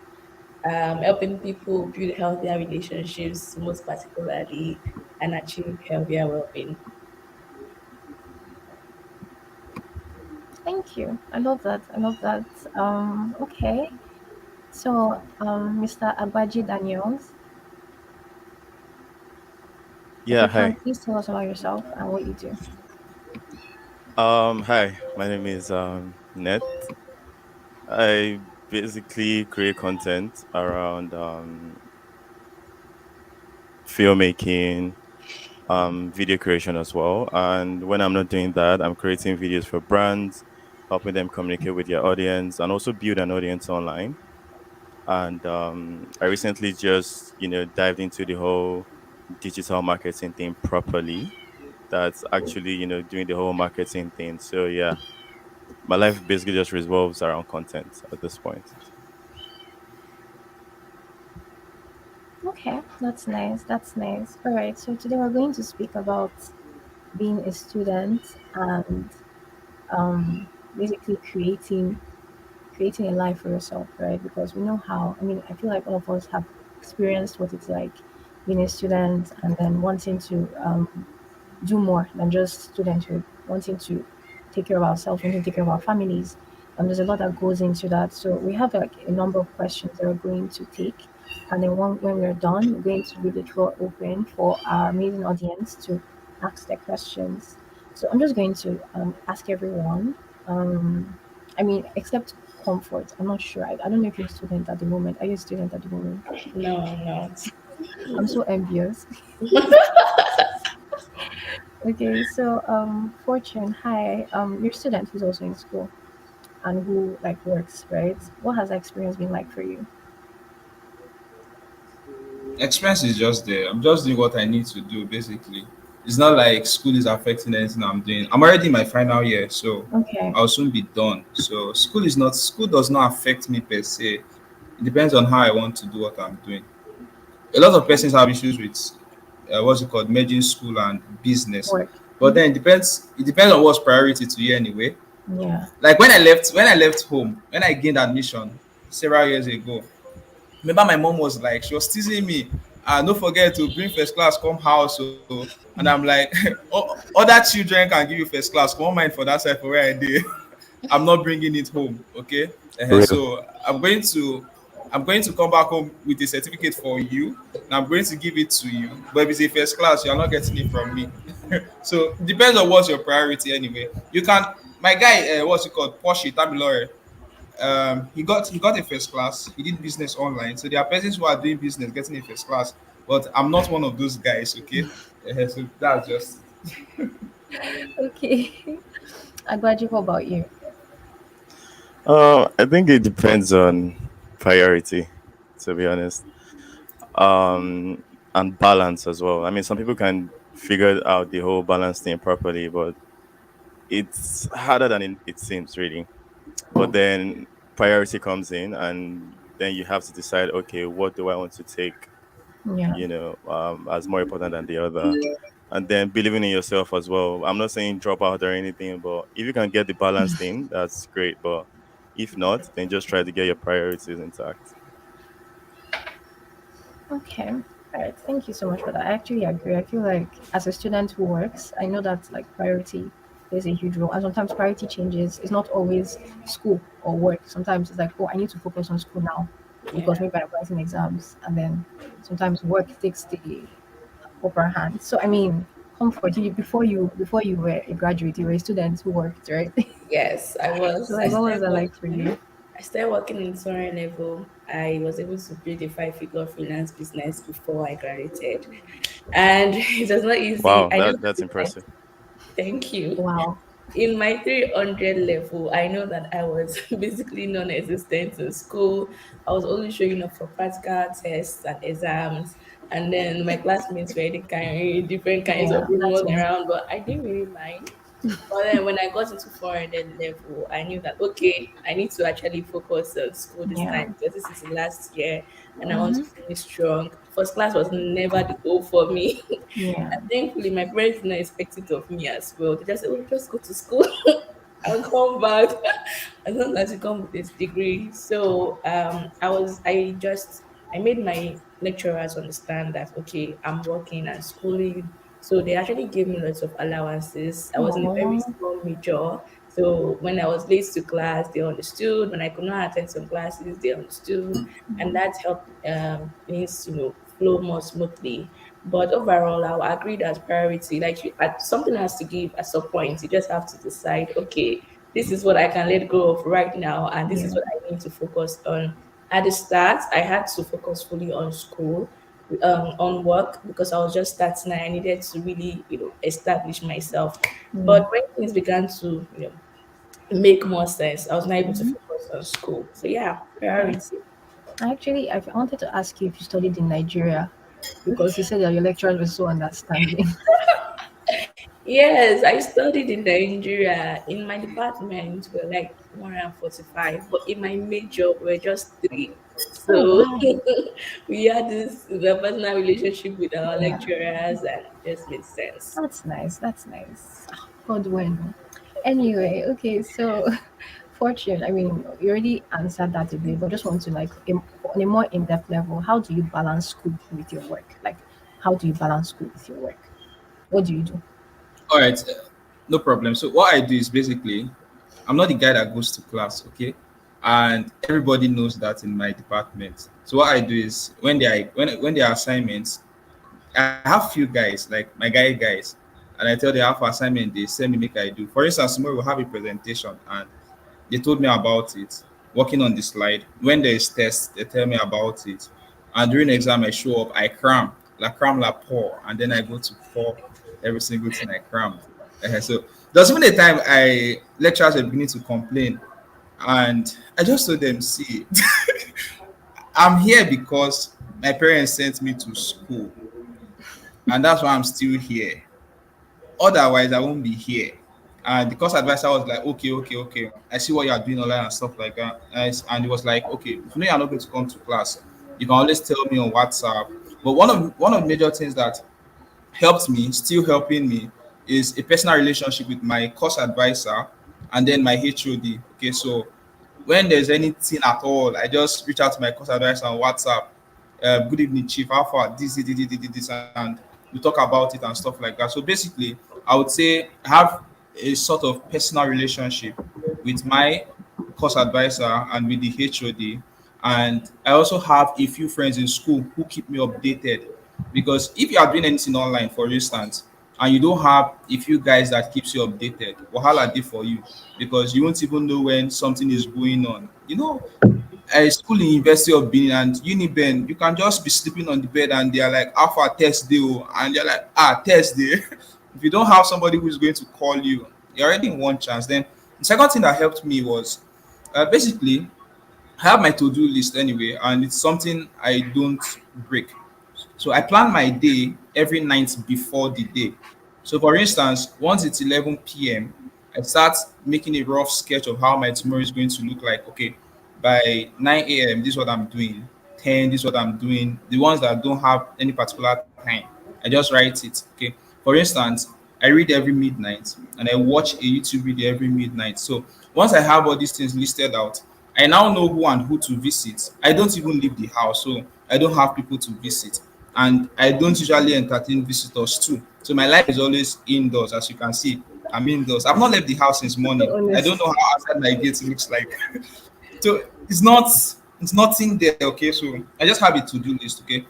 helping people build healthier relationships, most particularly, and achieve healthier well-being. Thank you. I love that. I love that. Okay. So, Mr. Agbaji Daniels, if Yeah. you can, Hi. please tell us about yourself and what you do. Hi. My name is Net. I basically create content around filmmaking, video creation as well. And when I'm not doing that, I'm creating videos for brands, helping them communicate with their audience, and also build an audience online. And I recently just dived into the whole digital marketing thing properly. that's actually, doing the whole marketing thing. So yeah, my life basically just revolves around content at this point. Okay, that's nice. That's nice. All right, so today we're going to speak about being a student and basically creating a life for yourself, right? Because we know how, I mean, I feel like all of us have experienced what it's like being a student and then wanting to do more than just studenthood, wanting to take care of ourselves, wanting to take care of our families. There's a lot that goes into that. So we have like a number of questions that we're going to take. And then when we're done, we're going to leave the floor open for our amazing audience to ask their questions. So I'm just going to ask everyone. I mean, except comfort. I'm not sure. I don't know if you're a student at the moment. Are you a student at the moment? No, I'm not. I'm so envious. Okay, so Fortune, hi. You're a student who's also in school and who like works, right? What has that experience been like for you? Experience is just there. I'm just doing what I need to do, basically. It's not like school is affecting anything I'm doing. I'm already in my final year, so Okay. I'll soon be done. So school does not affect me per se. It depends on how I want to do what I'm doing. A lot of persons have issues with what's it called, merging school and business. Work. But then it depends on what's priority to you anyway. Yeah. Like when I left home, when I gained admission several years ago, remember my mom was like, she was teasing me, don't forget to bring first class come house. So, and I'm like, other children can give you first class, come on mind for that side for where I did. I'm not bringing it home, okay? Real. So I'm going to come back home with a certificate for you, and I'm going to give it to you. But if it's a first class, you're not getting it from me. So it depends on what's your priority anyway. You can, my guy, what's it called, Porsche Tamilore. He got a first class. He did business online. So there are persons who are doing business getting a first class, but I'm not one of those guys. Okay, so that's just. Okay. I'm glad you. What about you? I think it depends on priority, to be honest, and balance as well. I mean, some people can figure out the whole balance thing properly, but it's harder than it seems, really. But then priority comes in, and then you have to decide, okay, what do I want to take, Yeah. as more important than the other, and then believing in yourself as well. I'm not saying drop out or anything, but if you can get the balance thing, that's great. But if not, then just try to get your priorities intact. Okay. All right. Thank you so much for that. I actually agree. I feel like as a student who works, I know that like priority plays a huge role. And sometimes priority changes. It's not always school or work. Sometimes it's like, oh, I need to focus on school now because maybe I'm writing exams. And then sometimes work takes the upper hand. So I mean, comfort. Before you were a graduate, you were a student who worked, right? Yes, I So was. I like, what was started that like for working. you? I started working in touring level. I was able to build a five-figure freelance business before I graduated, and it was not easy. Wow, I know that's impressive. Thank you. Wow. In my 300 level, I know that I was basically non existent in school. I was only showing up for practical tests and exams. And then my classmates were carrying different kinds of Yeah, that's rumors me. around, but I didn't really mind. But then when I got into 400 level, I knew that, okay, I need to actually focus on school this Yeah. time because this is the last year and I want to Mm-hmm. finish strong. First class was never the goal for me. Yeah. And thankfully, my parents did not expect it of me as well. They just said, oh, just go to school and come back as long as you come with this degree. So I made my lecturers understand that, okay, I'm working and schooling. So they actually gave me lots of allowances. I was in a very Oh. small major. So when I was late to class, they understood. When I could not attend some classes, they understood. And that helped things, flow more smoothly. But overall, I'll agree that priority, like something has to give at some point. You just have to decide, okay, this is what I can let go of right now, and this is Yeah. what I need to focus on. At the start, I had to focus fully on school, on work because I was just starting. I needed to really, establish myself. Yeah. But when things began to, make more sense, I was not able to Mm-hmm. focus on school. So yeah, Okay. priority. Actually, I wanted to ask you if you studied in Nigeria because you said that your lecturers were so understanding. Yes, I studied in Nigeria. In my department, we're like 145, but in my major, we're just three. Oh So wow. we had this personal relationship with our Yeah. lecturers, and it just made sense. That's nice. That's nice. Ah, God win. Anyway, okay, so Fortune, I mean, you already answered that a bit, but just want to like on a more in-depth level, how do you balance school with your work? Like, how do you balance school with your work? What do you do? All right, no problem. So what I do is basically, I'm not the guy that goes to class, okay, and everybody knows that in my department. So what I do is when they are assignments, I have few guys like my guys, and I tell them how for assignment they send me make I do. For instance, tomorrow we'll have a presentation, and they told me about it, working on the slide. When there is test, they tell me about it. And during the exam, I show up, I cram, la pour, and then I go to pour every single thing I crammed. So there's even a time lecturers were beginning to complain, and I just told them, see, I'm here because my parents sent me to school, and that's why I'm still here. Otherwise, I won't be here. And the course advisor was like, okay. I see what you are doing online and stuff like that. And he was like, okay, if you know you're not going to come to class, you can always tell me on WhatsApp. But one of the major things that helped me, still helping me, is a personal relationship with my course advisor and then my HOD. Okay, so when there's anything at all, I just reach out to my course advisor on WhatsApp. Good evening, Chief. How far? This, and we talk about it and stuff like that. So basically, I would say I have a sort of personal relationship with my course advisor and with the HOD. And I also have a few friends in school who keep me updated. Because if you are doing anything online, for instance, and you don't have a few guys that keeps you updated, wahala dey for you because you won't even know when something is going on. A school in University of Benin and Uniben, you can just be sleeping on the bed and they are like, Alpha test day, oh," and you're like, test day. If you don't have somebody who's going to call you, you're already in one chance. Then the second thing that helped me was basically I have my to-do list anyway, and it's something I don't break. So I plan my day every night before the day. So for instance, once it's 11 p.m., I start making a rough sketch of how my tomorrow is going to look like. Okay, by 9 a.m., this is what I'm doing. 10, this is what I'm doing. The ones that don't have any particular time, I just write it. Okay. For instance, I read every midnight and I watch a YouTube video every midnight. So once I have all these things listed out, I now know who and who to visit. I don't even leave the house, so I don't have people to visit. And I don't usually entertain visitors too. So my life is always indoors, as you can see. I'm indoors. I've not left the house since morning. I don't Honest. know how outside my gate looks like. So it's nothing there, okay? So I just have a to-do list, okay?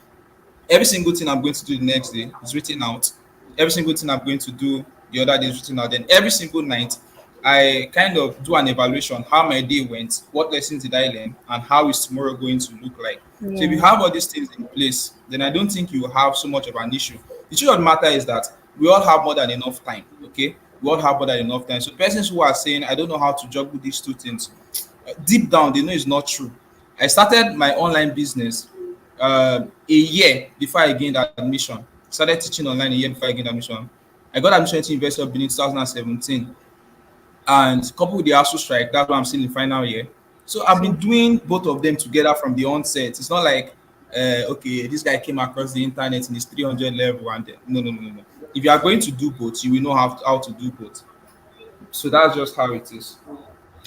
Every single thing I'm going to do the next day is written out. Every single thing I'm going to do the other day is written out. Then every single night, I kind of do an evaluation how my day went, what lessons did I learn, and how is tomorrow going to look like. So if you Yeah. have all these things in place, then I don't think you will have so much of an issue. The truth of the matter is that we all have more than enough time, okay? We all have more than enough time. So persons who are saying, I don't know how to juggle these two things, deep down, they know it's not true. I started my online business a year before I gained admission. Started teaching online a year before I gained admission. I got admission to University of Benin 2017, and coupled with the ASU strike, that's why I'm still in final year. So I've been So doing both of them together from the onset. It's not like, okay, this guy came across the internet in his 300 level, and no. If you are going to do both, you will know how to do both. So that's just how it is.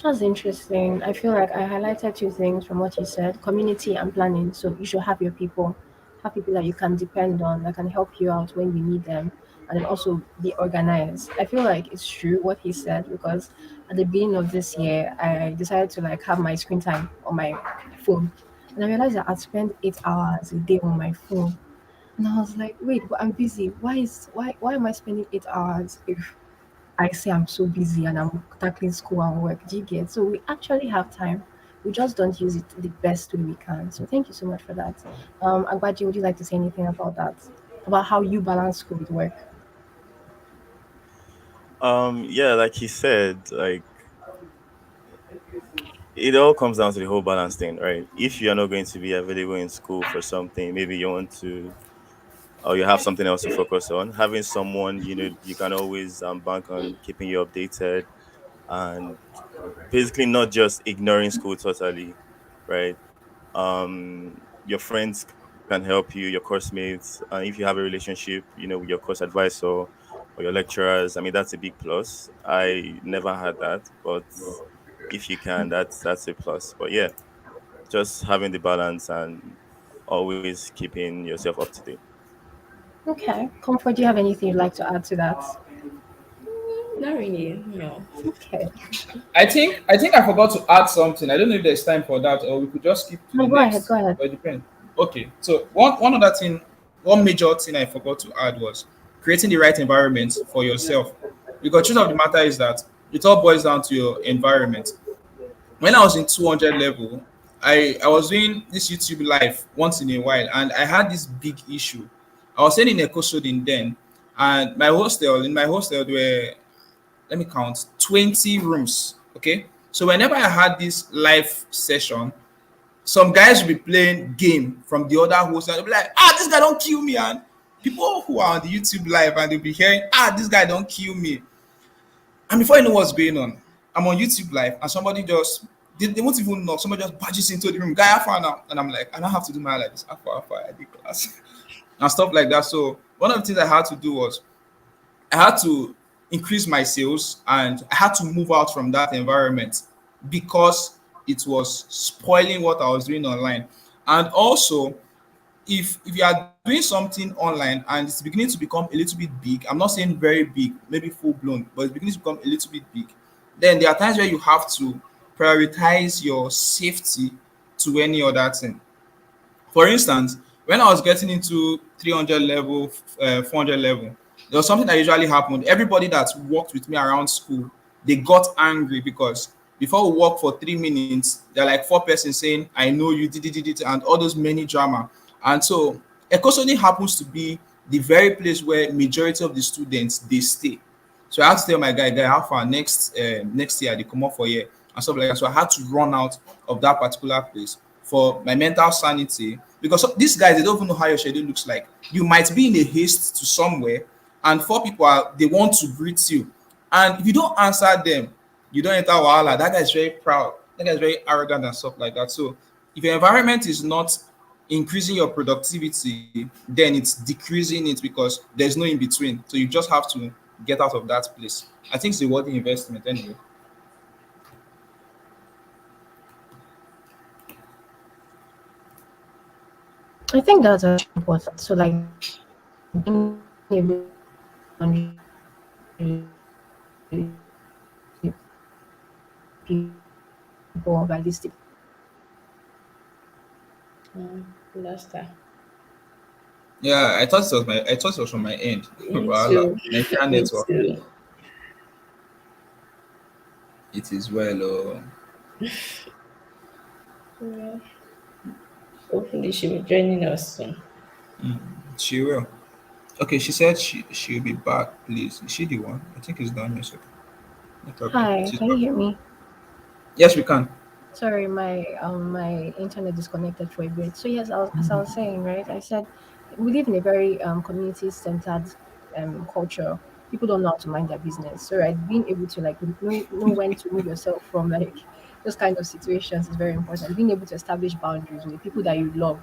that's interesting. I feel like I highlighted two things from what you said: community and planning. So you should have people that you can depend on that can help you out when you need them, and then also be organized. I feel like it's true what he said because at the beginning of this year, I decided to like have my screen time on my phone, and I realized that I'd spend 8 hours a day on my phone. And I was like, wait, but I'm busy. Why am I spending 8 hours if I say I'm so busy and I'm tackling school and work? Do you get? So we actually have time. We just don't use it the best way we can. So thank you so much for that. Agbaji, would you like to say anything about that? About how you balance school with work? Yeah, like he said, like it all comes down to the whole balance thing, right? If you're not going to be available in school for something, maybe you want to or you have something else to focus on. Having someone, you can always bank on keeping you updated, and basically not just ignoring school totally, right? Your friends can help you, your course mates, and if you have a relationship, with your course advisor or your lecturers, I mean, that's a big plus. I never had that, but if you can, that's a plus. But yeah, just having the balance and always keeping yourself up to date. Okay. Comfort, do you have anything you'd like to add to that? Not really, no. Okay. I think I forgot to add something. I don't know if there's time for that, or we could just skip to No, the go ahead. Go next. ahead. But it depends. Okay. So one other thing, one major thing I forgot to add was creating the right environment for yourself. Because truth of the matter is that it all boils down to your environment. When I was in 200 level, I was doing this YouTube live once in a while, and I had this big issue. I was staying in a custodian then, and my hostel there were, let me count, 20 rooms. Okay. So whenever I had this live session, some guys will be playing game from the other host and they'll be like, this guy don't kill me. And people who are on the YouTube live and they'll be hearing, this guy don't kill me. And before you know what's going on, I'm on YouTube live and somebody just, they won't even knock, somebody just barges into the room, guy, how now? And I'm like, I don't have to do my like this, I did class and stuff like that. So one of the things I had to do was I had to increase my sales and I had to move out from that environment because it was spoiling what I was doing online. And also, if you are doing something online and it's beginning to become a little bit big, I'm not saying very big, maybe full blown, but it's beginning to become a little bit big, then there are times where you have to prioritize your safety to any other thing. For instance, when I was getting into 300 level, 400 level, there was something that usually happened. Everybody that worked with me around school, they got angry because before we work for 3 minutes, they're like four persons saying, I know you did it, and all those many drama. And so Ecosony happens to be the very place where majority of the students they stay. So I had to tell my guy, how far next year they come up for year and stuff like that. So I had to run out of that particular place for my mental sanity because these guys they don't even know how your schedule looks like. You might be in a haste to somewhere, and four people they want to greet you, and if you don't answer them, you don't enter wahala. That guy is very proud. That guy is very arrogant and stuff like that. So if your environment is not increasing your productivity, then it's decreasing it because there's no in between. So you just have to get out of that place. I think it's a worthy investment anyway. I think that's important. So, like, being able to people realistic. Lost that. Yeah, I thought it was from my end. Me Wahala. too. Nigeria Me network. too. It is well. Yeah. Hopefully she'll be joining us soon. She will. Okay, she said she'll be back, please. Is she the one? I think it's done yesterday. No problem. Hi, She's can you back. hear me? Yes, we can. Sorry, my internet disconnected for a bit. So yes, as I was saying, right? I said we live in a very community-centered culture. People don't know how to mind their business. So right, being able to like know when to move yourself from like those kind of situations is very important. Being able to establish boundaries with people that you love,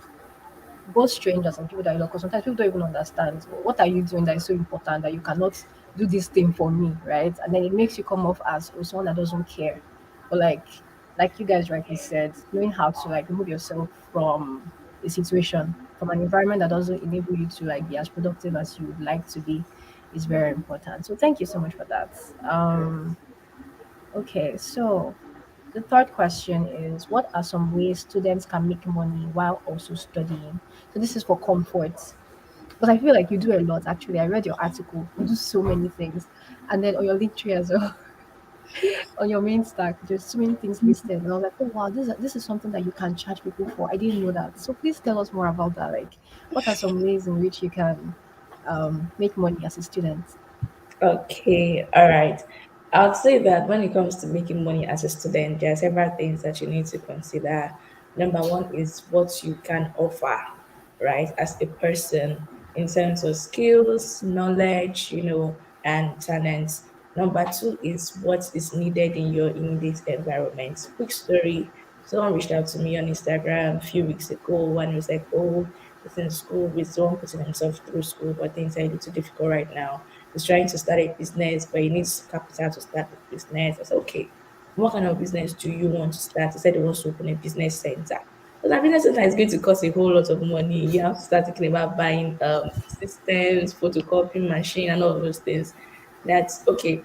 both strangers and people that you love, because sometimes people don't even understand what are you doing that is so important that you cannot do this thing for me, right? And then it makes you come off as someone that doesn't care. But like you guys rightly said, knowing how to like remove yourself from a situation, from an environment that doesn't enable you to like be as productive as you would like to be is very important. So thank you so much for that. Okay, so the third question is what are some ways students can make money while also studying? So this is for comfort. Because I feel like you do a lot actually. I read your article. You do so many things. And then on your link tree as well, on your main stack, there's so many things listed. And I was like, oh wow, this is something that you can charge people for. I didn't know that. So please tell us more about that. Like what are some ways in which you can make money as a student? Okay, all right. I would say that when it comes to making money as a student, there are several things that you need to consider. Number one is what you can offer, right, as a person. in terms of skills, knowledge, and talents. Number two is what is needed in your immediate environment. Quick story. Someone reached out to me on Instagram a few weeks ago. One was like, oh, he's in school with someone putting himself through school, but things are a little difficult right now. He's trying to start a business, but he needs capital to start the business. I said, okay, what kind of business do you want to start? He said he wants to open a business center. But a business center is going to cost a whole lot of money. You have to start thinking about buying systems, photocopy machine, and all of those things. That's okay.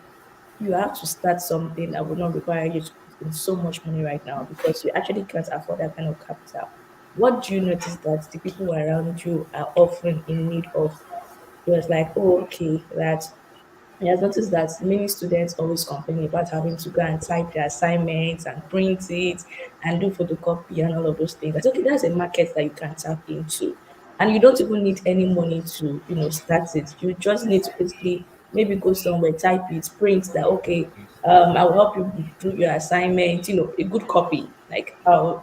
You have to start something that will not require you to put in so much money right now because you actually can't afford that kind of capital. What do you notice that the people around you are often in need of? It was like, oh, okay, that he has noticed that many students always complain about having to go and type their assignments and print it and do photocopy and all of those things. I said, okay, that's a market that you can tap into. And you don't even need any money to, start it. You just need to basically maybe go somewhere, type it, print that, okay, I will help you do your assignment, a good copy. Like I'll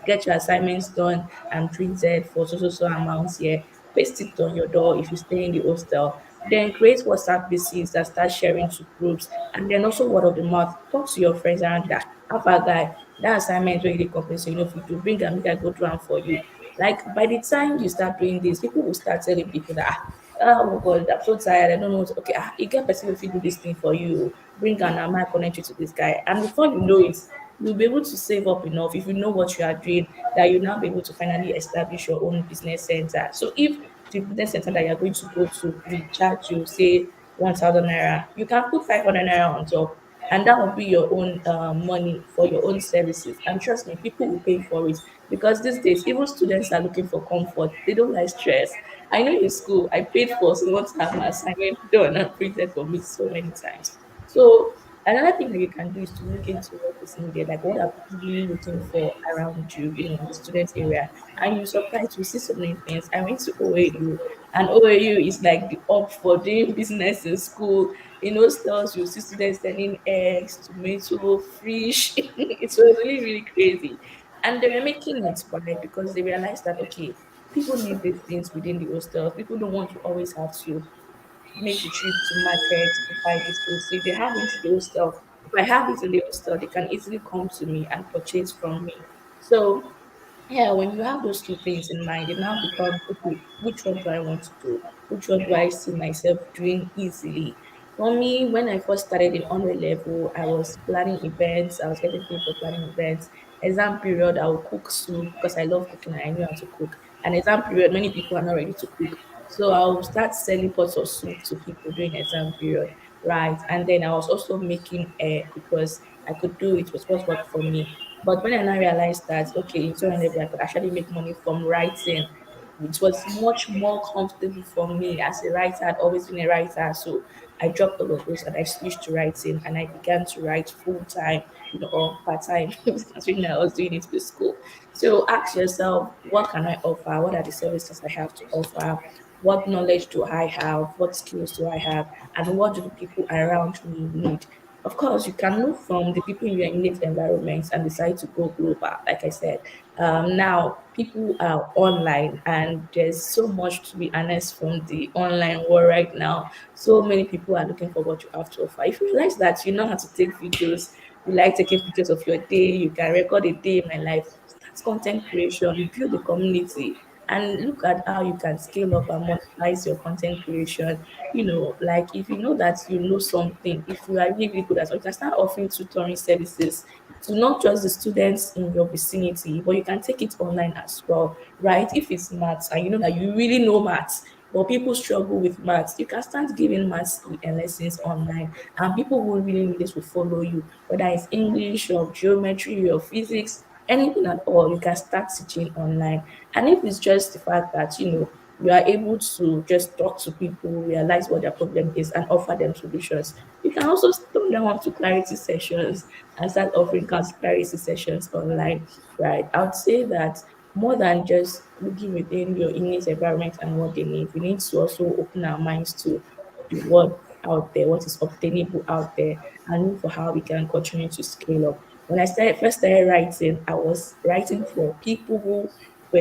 get your assignments done and printed for so amounts here. Paste it on your door if you stay in the hostel. Then create WhatsApp bases that start sharing to groups, and then also word of the mouth. Talk to your friends around that. Alpha guy, that assignment where you dey complain, so if you do bring am, make I go do am for you. Like by the time you start doing this, people will start telling people that oh God, I'm so tired. I don't know. Okay, you get person if you do this thing for you. Bring an am I connect you to this guy, and before you know it, you'll be able to save up enough if you know what you are doing that you'll now be able to finally establish your own business center. So if the business center that you're going to go to will charge you, say, 1,000 naira, you can put 500 naira on top. And that will be your own money for your own services. And trust me, people will pay for it because these days, even students are looking for comfort. They don't like stress. I know in school, I paid for someone to have my assignment done and printed for me so many times. So another thing that you can do is to look into what is needed, like what are people really looking for around you, in the student area. And you surprised, you see so many things. I went to OAU, and OAU is like the up for doing business in school. In those stores, you see students selling eggs, tomato, fish. It was really, really crazy. And they were making it why because they realized that okay, people need these things within the hostels. People don't want to always have to make the trip to market to buy these things. So if they have it in the hostel, if I have it in the hostel, they can easily come to me and purchase from me. So yeah, when you have those two things in mind, it now becomes okay, which one do I want to do? Which one do I see myself doing easily? For me, when I first started in on level, I was planning events, I was getting paid for planning events. Exam period, I would cook soup because I love cooking and I knew how to cook. And exam period, many people are not ready to cook. So I'll start selling pots of soup to people during exam period, right? And then I was also making air because I could do it, was what worked for me. But when I now realized that, okay, in 200 I could actually make money from writing, which was much more comfortable for me as a writer. I'd always been a writer. So I dropped all of those and I switched to writing and I began to write full time, or part time, considering I was doing it with school. So ask yourself, what can I offer? What are the services I have to offer? What knowledge do I have? What skills do I have? And what do the people around me need? Of course, you can move from the people in your immediate environment and decide to go global. Like I said, now people are online, and there's so much to be honest from the online world right now. So many people are looking for what you have to offer. If you realize that you know how to take videos, you like taking pictures of your day, you can record a day in my life, start content creation, build a community, and look at how you can scale up and monetize your content creation. Like if you know that you know something, if you are really, really good at something, you can start offering tutoring services to not just the students in your vicinity, but you can take it online as well, right? If it's maths and you know that you really know maths, but people struggle with maths, you can start giving maths lessons online, and people who really need this will follow you, whether it's English or geometry or physics, anything at all, you can start teaching online. And if it's just the fact that, you are able to just talk to people, realize what their problem is, and offer them solutions. You can also turn them on to clarity sessions and start offering clarity sessions online, right? I would say that more than just looking within your immediate environment and what they need, we need to also open our minds to the world out there, what is obtainable out there, and look for how we can continue to scale up. When I first started writing, I was writing for people who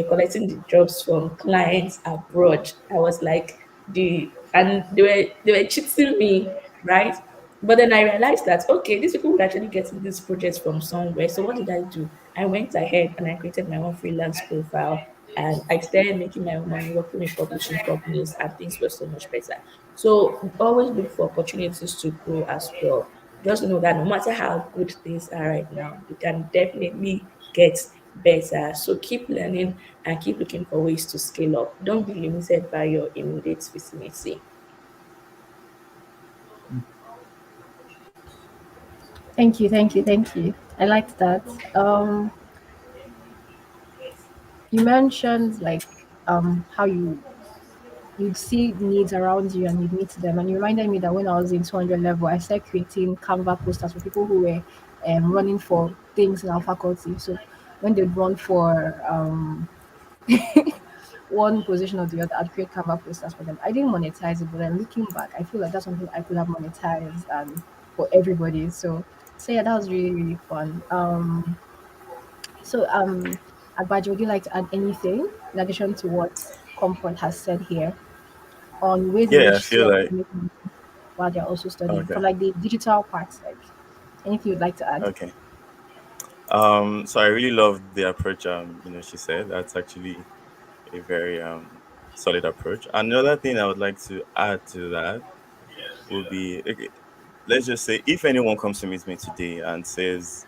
were collecting the jobs from clients abroad. I was like, they were cheating me, right? But then I realized that okay, these people were actually getting this project from somewhere. So what did I do? I went ahead and I created my own freelance profile, and I started making my own money working with publishing companies, and things were so much better. So always look for opportunities to grow as well. Just know that no matter how good things are right now, you can definitely get better. So keep learning and keep looking for ways to scale up. Don't be limited by your immediate vicinity. Thank you, thank you, thank you. I liked that. You mentioned like how you'd see needs around you and you'd meet them. And you reminded me that when I was in 200 level, I started creating Canva posters for people who were running for things in our faculty. So when they'd run for one position or the other, I'd create Canva posters for them. I didn't monetize it, but then looking back, I feel like that's something I could have monetized and for everybody. So yeah, that was really, really fun. So Agbaji, would you like to add anything in addition to what Comfort has said here on ways in Yeah, I which feel students like can make money while they're also studying? okay, From like the digital parts, like anything you'd like to add? okay. So I really loved the approach. She said that's actually a very solid approach. Another thing I would like to add to that would be, okay, let's just say if anyone comes to meet me today and says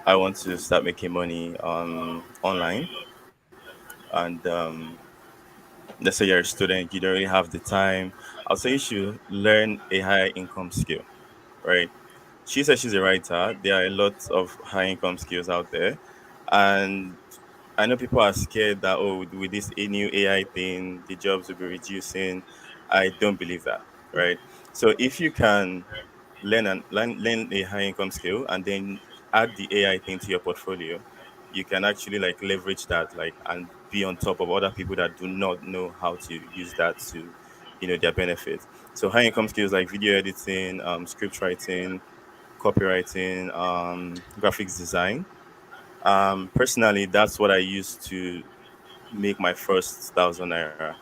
I want to start making money online, and let's say you're a student, you don't really have the time, I'll say you should learn a higher income skill, right? She says she's a writer. There are a lot of high income skills out there, and I know people are scared that with this new AI thing, the jobs will be reducing. I don't believe that, right? So if you can learn a high income skill and then add the AI thing to your portfolio, you can actually like leverage that like and be on top of other people that do not know how to use that to their benefit. So high income skills like video editing, script writing, copywriting, graphics design. Personally, that's what I used to make my first 1,000 naira.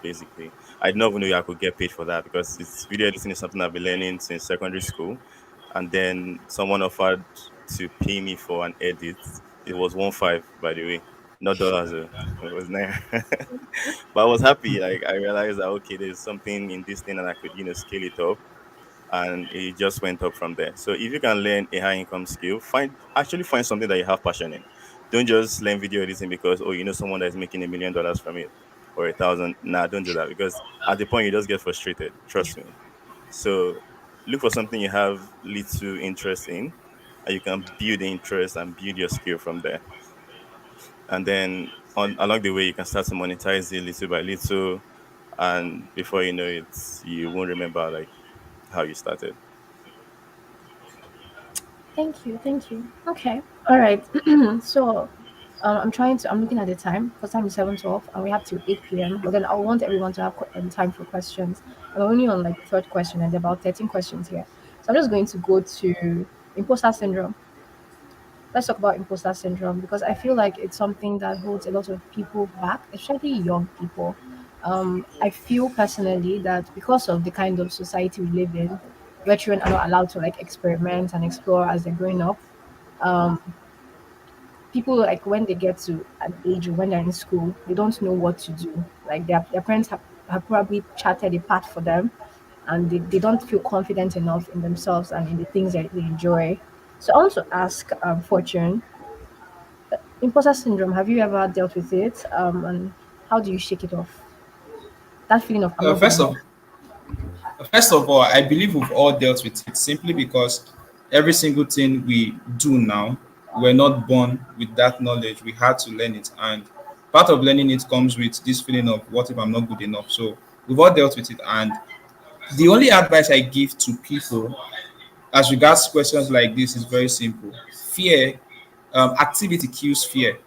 Basically, I didn't even know I could get paid for that because it's video editing is something I've been learning since secondary school, and then someone offered to pay me for an edit. It was 1.5, by the way, not dollars. It was naira. But I was happy. Like I realized that okay, there's something in this thing, and I could scale it up, and it just went up from there. So if you can learn a high income skill, find something that you have passion in. Don't just learn video editing because someone that is making $1 million from it or 1,000. Nah, don't do that because at the point you just get frustrated. Trust me. So look for something you have little interest in, and you can build the interest and build your skill from there. And then along the way, you can start to monetize it little by little, and before you know it, you won't remember like how you started. Thank you, thank you. Okay, all right. So I'm looking at the time because time is 7:12 and we have till 8 p.m. But then I want everyone to have time for questions. I'm only on like the third question and there are about 13 questions here. So I'm just going to go to imposter syndrome. Let's talk about imposter syndrome because I feel like it's something that holds a lot of people back, especially young people. I feel personally that because of the kind of society we live in, where children are not allowed to like experiment and explore as they're growing up, um, people like when they get to an age or when they're in school, they don't know what to do. Like their parents have probably charted a path for them and they don't feel confident enough in themselves and in the things that they enjoy. So I want to ask Fortune, imposter syndrome, have you ever dealt with it? And how do you shake it off? That feeling of I'm Uh, not good first enough. of First of all, I believe we've all dealt with it simply because every single thing we do now, we're not born with that knowledge. We had to learn it. And part of learning it comes with this feeling of what if I'm not good enough? So we've all dealt with it. And the only advice I give to people as regards questions like this is very simple. Fear, activity kills fear.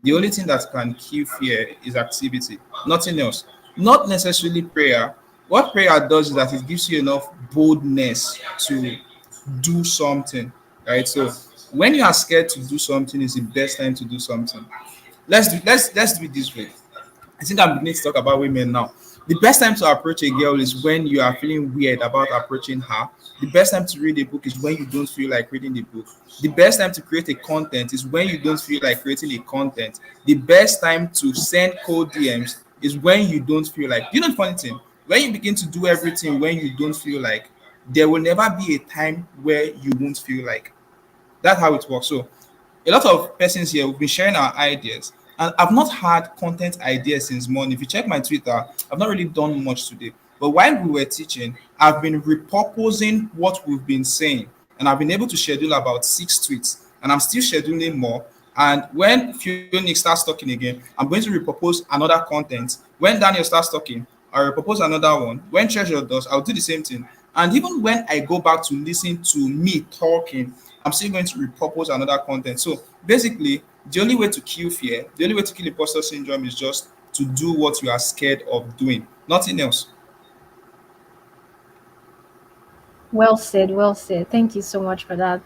The only thing that can kill fear is activity, nothing else. Not necessarily prayer. What prayer does is that it gives you enough boldness to do something, right? So when you are scared to do something, is the best time to do something. Let's do it this way. I think I'm beginning to talk about women now. The best time to approach a girl is when you are feeling weird about approaching her. The best time to read a book is when you don't feel like reading the book. The best time to create a content is when you don't feel like creating a content. The best time to send cold DMs is when you don't feel like. You know the funny thing? When you begin to do everything when you don't feel like, there will never be a time where you won't feel like. That's how it works. So a lot of persons here will be sharing our ideas. And I've not had content ideas since morning. If you check my Twitter, I've not really done much today. But while we were teaching, I've been repurposing what we've been saying. And I've been able to schedule about 6 tweets. And I'm still scheduling more. And when Phoenix starts talking again, I'm going to repurpose another content. When Daniel starts talking, I'll repurpose another one. When Treasure does, I'll do the same thing. And even when I go back to listen to me talking, I'm still going to repurpose another content. So basically, the only way to kill fear, the only way to kill imposter syndrome is just to do what you are scared of doing, nothing else. Well said, well said. Thank you so much for that.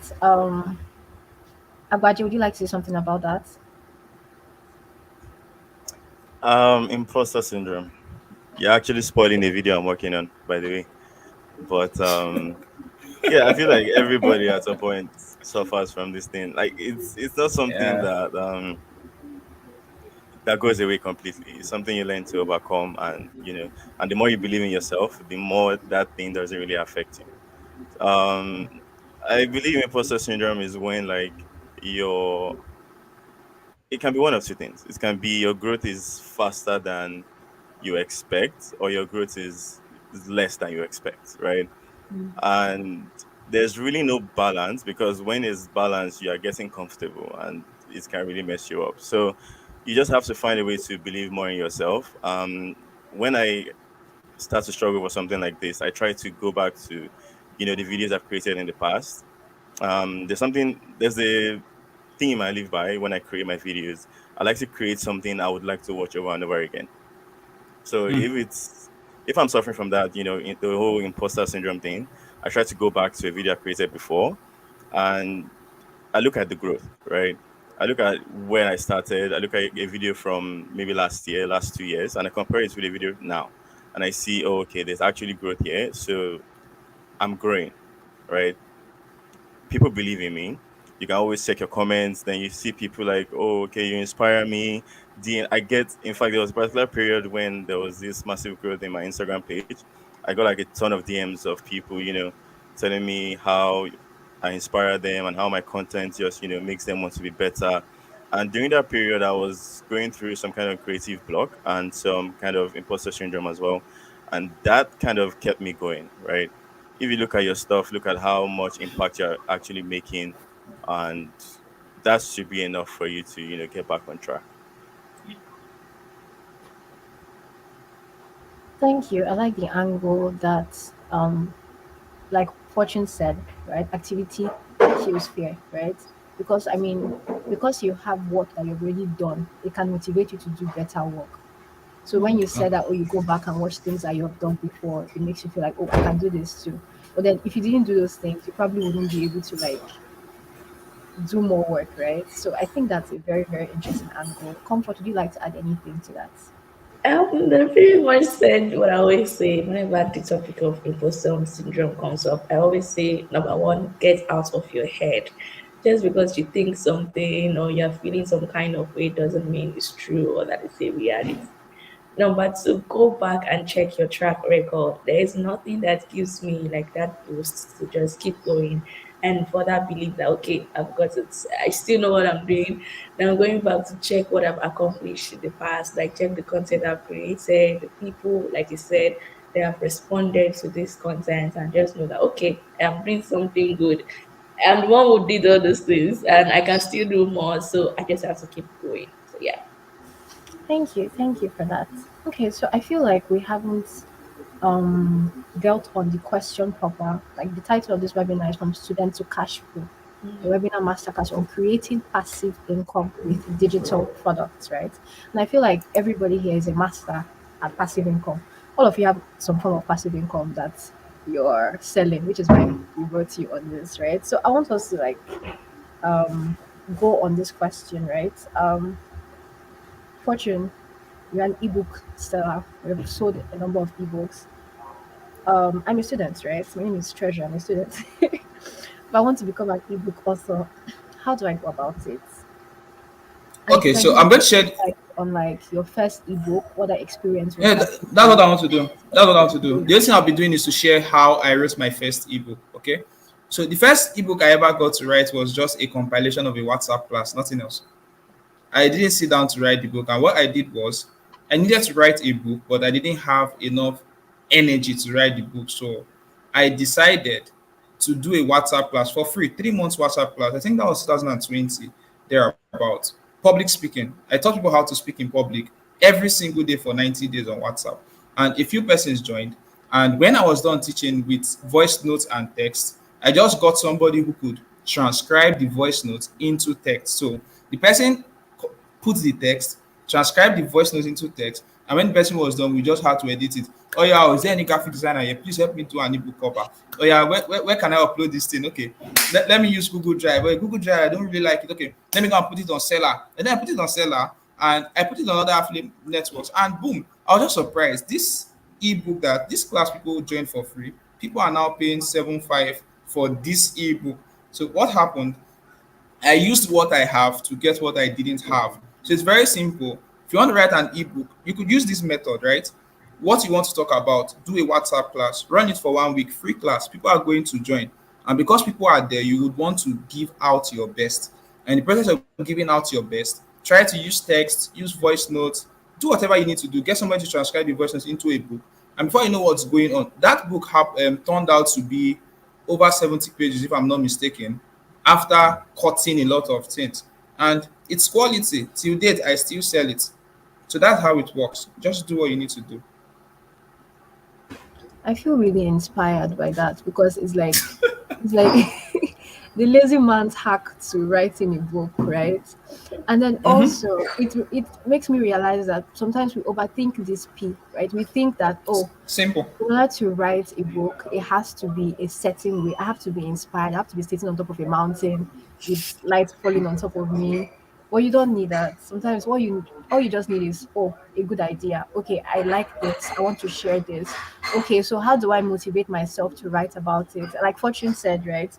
Abaji, would you like to say something about that? Imposter syndrome. You're actually spoiling the video I'm working on, by the way. But yeah, I feel like everybody at some point suffers from this thing. Like it's not something Yeah. that goes away completely. It's something you learn to overcome, and and the more you believe in yourself, the more that thing doesn't really affect you. I believe imposter syndrome is when like your it can be one of two things. It can be your growth is faster than you expect, or your growth is less than you expect, right? And there's really no balance, because when it's balanced, you are getting comfortable, and it can really mess you up. So you just have to find a way to believe more in yourself. When I start to struggle with something like this, I try to go back to the videos I've created in the past. There's a theme I live by when I create my videos. I like to create something I would like to watch over and over again. So if I'm suffering from that, the whole imposter syndrome thing, I try to go back to a video I created before, and I look at the growth, right? I look at where I started. I look at a video from maybe last year, last 2 years, and I compare it with the video now, and I see, oh, okay, there's actually growth here. So I'm growing, right? People believe in me. You can always check your comments. Then you see people like, oh, okay, you inspire me. In fact, there was a particular period when there was this massive growth in my Instagram page. I got like a ton of DMs of people, telling me how I inspire them and how my content just, makes them want to be better. And during that period, I was going through some kind of creative block and some kind of imposter syndrome as well. And that kind of kept me going, right? If you look at your stuff, look at how much impact you're actually making, and that should be enough for you to, get back on track. Thank you. I like the angle that, like Fortune said, right? Activity kills fear, right? Because I mean, because you have work that you've already done, it can motivate you to do better work. So when you say that, oh, you go back and watch things that you have done before, it makes you feel like, oh, I can do this too. But then if you didn't do those things, you probably wouldn't be able to like do more work, right? So I think that's a very, very interesting angle. Comfort, would you like to add anything to that? They pretty much said what I always say whenever the topic of imposter syndrome comes up. I always say, number one, get out of your head. Just because you think something or you're feeling some kind of way doesn't mean it's true or that it's a reality. Number two, go back and check your track record. There is nothing that gives me like that boost to just keep going and further believe that okay, I've got it. I still know what I'm doing. Now I'm going back to check what I've accomplished in the past, like check the content I've created, the people, like you said, they have responded to this content and just know that okay, I'm doing something good. I'm the one who did all those things and I can still do more. So I just have to keep going. So yeah. Thank you for that. Okay, so I feel like we haven't dealt on the question proper. Like the title of this webinar is From Student to Cash Flow, a webinar masterclass on creating passive income with digital products, right? And I feel like everybody here is a master at passive income. All of you have some form of passive income that you're selling, which is why we wrote you on this, right? So I want us to like um go on this question, right? Fortune, you're an ebook seller. We've sold a number of ebooks. I'm a student, right? My name is Treasure. I'm a student. If I want to become an ebook author, how do I go about it? And if you Okay, can so give I'm me going to share. insight on like your first ebook, what that experience was Yeah, like that's for what you. I want to do. That's what I want to do. The only thing I'll be doing is to share how I wrote my first ebook. Okay. So the first ebook I ever got to write was just a compilation of a WhatsApp class, nothing else. I didn't sit down to write the book. And what I did was I needed to write a book, but I didn't have enough energy to write the book. So I decided to do a WhatsApp class for free, 3 months WhatsApp class. I think that was 2020, thereabout. Public speaking. I taught people how to speak in public every single day for 90 days on WhatsApp. And a few persons joined. And when I was done teaching with voice notes and text, I just got somebody who could transcribe the voice notes into text. So the person put the text, transcribe the voice notes into text, and when the person was done, we just had to edit it. Oh yeah, is there any graphic designer here? Please help me do an ebook cover. Oh yeah, where can I upload this thing? Okay, let me use Google Drive. Well, Google Drive, I don't really like it. Okay, let me go and put it on Seller. And then I put it on Seller, and I put it on other affiliate networks, and boom, I was just surprised. This ebook that this class people joined for free, people are now paying 7.5 for this ebook. So what happened? I used what I have to get what I didn't have. So it's very simple. If you want to write an ebook, you could use this method, right? What you want to talk about, do a WhatsApp class, run it for 1 week, free class. People are going to join. And because people are there, you would want to give out your best. And in the process of giving out your best, try to use text, use voice notes, do whatever you need to do. Get somebody to transcribe the voice notes into a book. And before you know what's going on, that book turned out to be over 70 pages, if I'm not mistaken, after cutting a lot of things. And it's quality. Till date, I still sell it. So that's how it works. Just do what you need to do. I feel really inspired by that because it's like the lazy man's hack to writing a book, right? And then Mm-hmm. also it makes me realize that sometimes we overthink this P, right? We think that, oh, Simple. in order to write a book, it has to be a certain way. I have to be inspired. I have to be sitting on top of a mountain with light falling on top of me. Well, you don't need that. Sometimes all you just need is, oh, a good idea. Okay, I like this. I want to share this. Okay, so how do I motivate myself to write about it? Like Fortune said, right?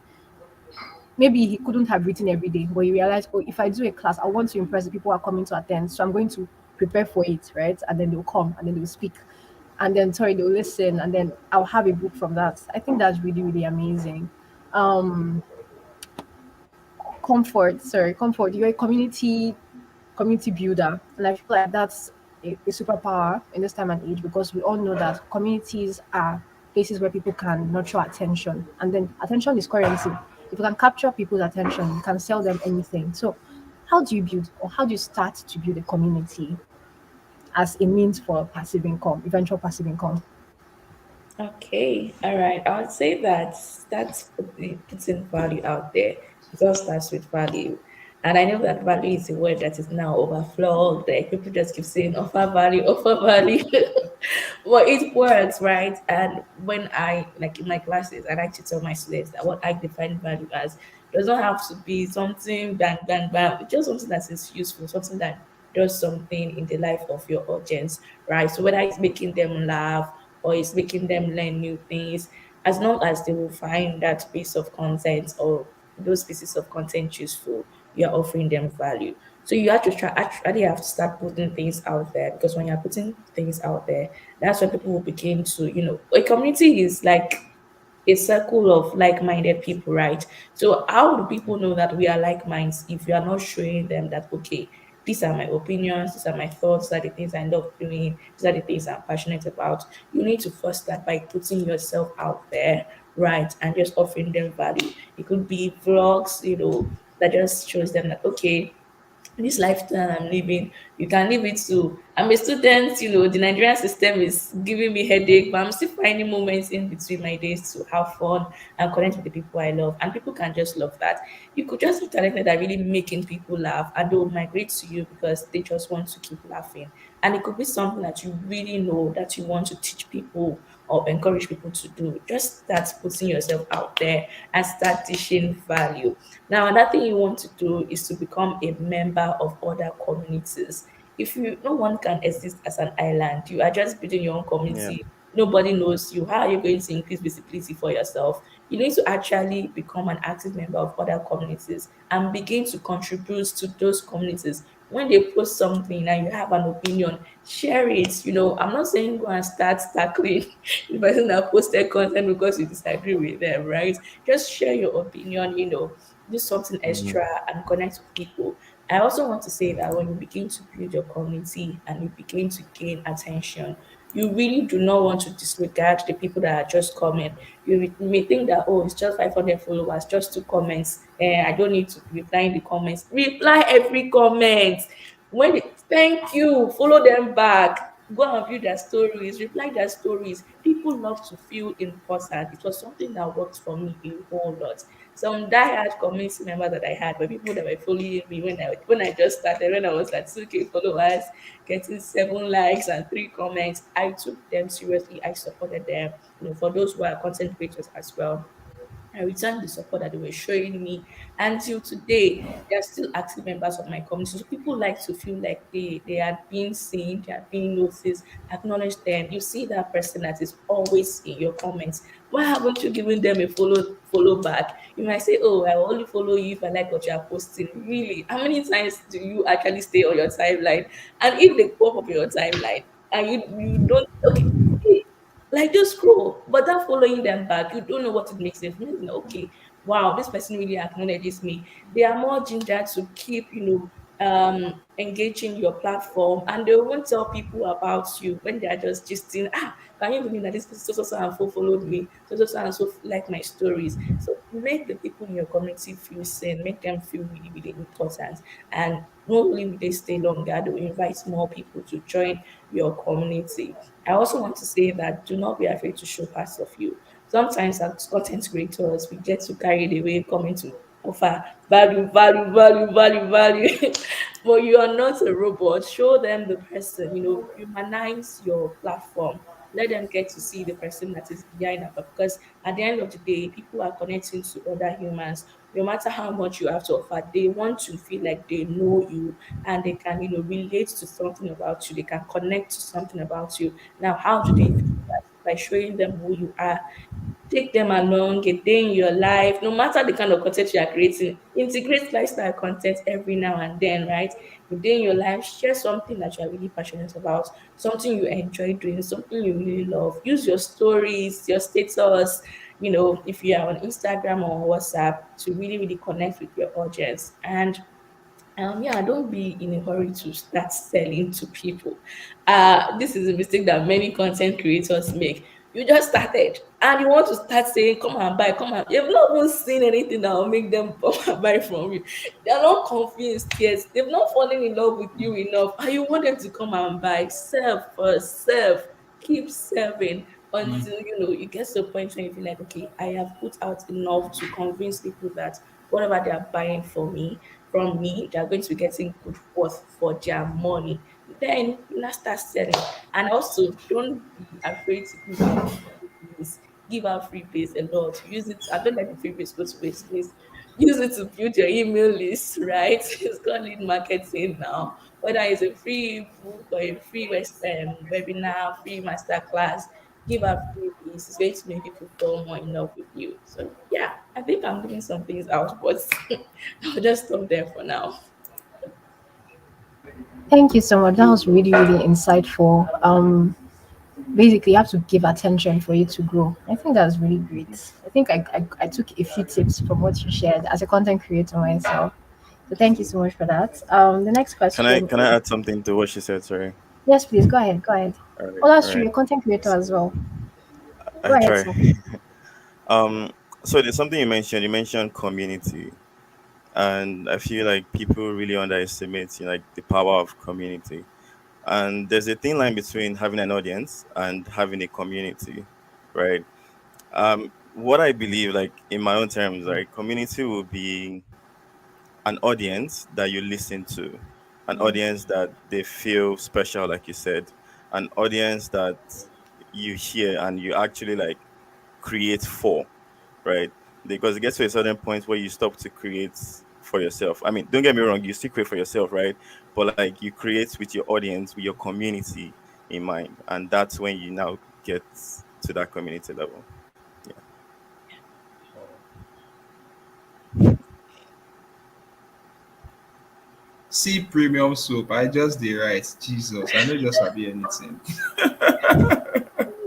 Maybe he couldn't have written every day, but he realized, oh, if I do a class, I want to impress the people who are coming to attend. So I'm going to prepare for it, right? And then they'll come and then they'll speak. And then sorry, they'll listen and then I'll have a book from that. I think that's really, really amazing. Um comfort. You're a community builder. And I feel like that's a superpower in this time and age because we all know that communities are places where people can nurture attention. And then attention is currency. If you can capture people's attention, you can sell them anything. So how do you build or how do you start to build a community as a means for passive income, eventual passive income? Okay, all right. I would say that that's putting value out there. It all starts with value. And I know that value is a word that is now overflowed. Like people just keep saying offer value, offer value. Well, it works, right? And when I, like in my classes, I like to tell my students that what I define value as doesn't have to be something bang, bang, bang. It's just something that is useful, something that does something in the life of your audience, right? So whether it's making them laugh or it's making them learn new things, as long as they will find that piece of content or those pieces of content useful, you're offering them value. So you have to try actually have to start putting things out there because when you're putting things out there, that's when people will begin to, a community is like a circle of like-minded people, right? So how do people know that we are like minds if you are not showing them that okay, these are my opinions, these are my thoughts, these are the things I love doing, these are the things I'm passionate about. You need to first start by putting yourself out there, right? And just offering them value. It could be vlogs, that just shows them that okay, this lifestyle I'm living, you can live it too. I'm a student, the Nigerian system is giving me headache, but I'm still finding moments in between my days to have fun and connect with the people I love. And people can just love that. You could just be talented at really making people laugh and they will migrate to you because they just want to keep laughing. And it could be something that you really know that you want to teach people or encourage people to do. Just start putting yourself out there and start teaching value. Now, another thing you want to do is to become a member of other communities. If you no one can exist as an island, you are just building your own Yeah. community. Nobody knows you. How are you going to increase visibility for yourself? You need to actually become an active member of other communities and begin to contribute to those communities. When they post something and you have an opinion, share it. I'm not saying go and start tackling the person that posted content because you disagree with them, right? Just share your opinion, do something Mhm. extra and connect with people. I also want to say that when you begin to build your community and you begin to gain attention, you really do not want to disregard the people that are just coming. You may think that, oh, it's just 500 followers, just two comments, and I don't need to reply in the comments. Reply every comment. Thank you, follow them back. Go and view their stories, reply their stories. People love to feel important. It was something that worked for me a whole lot. Some diehard community members that I had were people that were following me when I just started, when I was at 2K followers, getting 7 likes and 3 comments. I took them seriously. I supported them. For those who are content creators as well, I returned the support that they were showing me. Until today, they are still active members of my community. So people like to feel like they are being seen, they are being noticed, acknowledge them. You see that person that is always in your comments. Why haven't you given them a follow back? You might say, oh, I will only follow you if I like what you are posting. Really? How many times do you actually stay on your timeline? And if they pop up on your timeline and you don't, okay, like just scroll, but that following them back, you don't know what it makes them feel. Okay, wow, this person really acknowledges me. They are more ginger to keep, engaging your platform, and they won't tell people about you when they are just gisting. Can you believe that this person so and so followed me, so and so like my stories? So make the people in your community feel seen, make them feel really, really important, and not only will they stay longer, they will invite more people to join your community. I also want to say that do not be afraid to show parts of you. Sometimes as content creators, we get too carried away coming to offer value, value, value, value, value. But you are not a robot. Show them the person, humanize your platform. Let them get to see the person that is behind that. Because at the end of the day, people are connecting to other humans. No matter how much you have to offer, they want to feel like they know you and they can, relate to something about you. They can connect to something about you. Now, how do they feel that? By showing them who you are. Take them along a day in your life, no matter the kind of content you are creating. Integrate lifestyle content every now and then, right? A day in your life, share something that you are really passionate about, something you enjoy doing, something you really love. Use your stories, your status, if you are on Instagram or WhatsApp, to really, really connect with your audience. And yeah, don't be in a hurry to start selling to people. This is a mistake that many content creators make. You just started and you want to start saying, come and buy, come and you've not even seen anything that will make them come and buy from you. They're not convinced yet. They've not fallen in love with you enough. And you want them to come and buy. Serve first, serve, keep serving until you get to a point when you feel like, okay, I have put out enough to convince people that whatever they are buying from me, they are going to be getting good worth for their money. Then you now start selling. And also, don't be afraid to give out freebies. Give out freebies a lot. Use it. I don't let the freebies go to waste, please. Use it to build your email list, right? It's called lead marketing now. Whether it's a free book or a free webinar, free masterclass, give out freebies. It's going to make people fall more in love with you. So yeah, I think I'm giving some things out, but I'll just stop there for now. Thank you so much. That was really, really insightful. Basically, you have to give attention for you to grow. I think that's really great. I think I took a few tips from what you shared as a content creator myself. So thank you so much for that. The next Can I question can is I add something to what she said? Sorry. yes, please go ahead. Go ahead. All right. Oh, All that's true. right. You're a content creator as well. Go I ahead, try. sir. So there's something you mentioned. You mentioned community, and I feel like people really underestimate, like the power of community. And there's a thin line between having an audience and having a community, right? What I believe, like in my own terms, right, community will be an audience that you listen to, an audience that they feel special, like you said, an audience that you hear and you actually like create for, right? Because it gets to a certain point where you stop to create for yourself. I mean, don't get me wrong, you still create for yourself, right? but like you create with your audience, with your community in mind, and that's when you now get to that community level. Yeah. See premium soap. I just the right. Jesus, I know just be anything.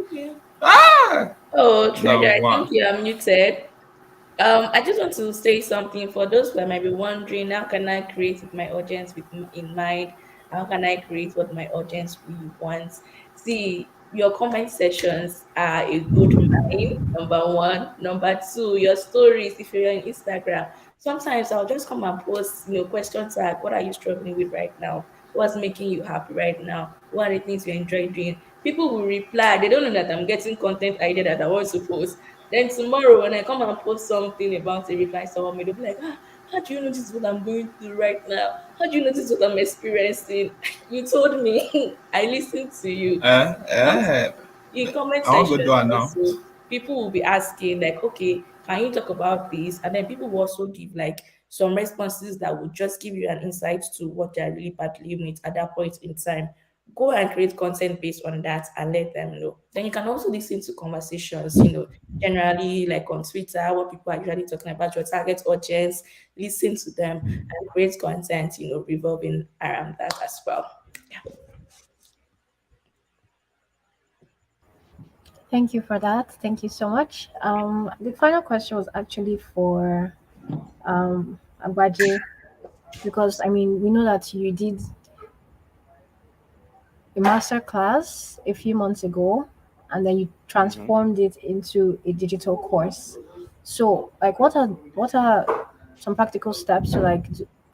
Okay. Ah, Oh, Treasure, now I think one. you are muted. I just want to say something for those who might be wondering how can I create with my audience in mind? How can I create what my audience really wants? See, your comment sections are a good mine, number one. Number two, your stories, if you're on Instagram, sometimes I'll just come and post, question tag, what are you struggling with right now? What's making you happy right now? What are the things you enjoy doing? People will reply. They don't know that I'm getting content idea that I want to post. Then tomorrow, when I come and post something about a reply someone made, they'll be like, how do you notice what I'm going through right now? How do you notice what I'm experiencing? You told me. I listened to you. Eh, Some eh. in comment I want to section go do it now. also, people will be asking like, okay, can you talk about this? And then people will also give like some responses that would just give you an insight to what they're really battling with at that point in time. Go and create content based on that and let them know. Then you can also listen to conversations, generally like on Twitter, what people are usually talking about, your target audience, listen to them and create content, revolving around that as well. Thank you for that. Thank you so much. The final question was actually for Agbaje, because I mean we know that you did a master class a few months ago, and then you Hmm. transformed it into a digital course. So, like, what are some practical steps to like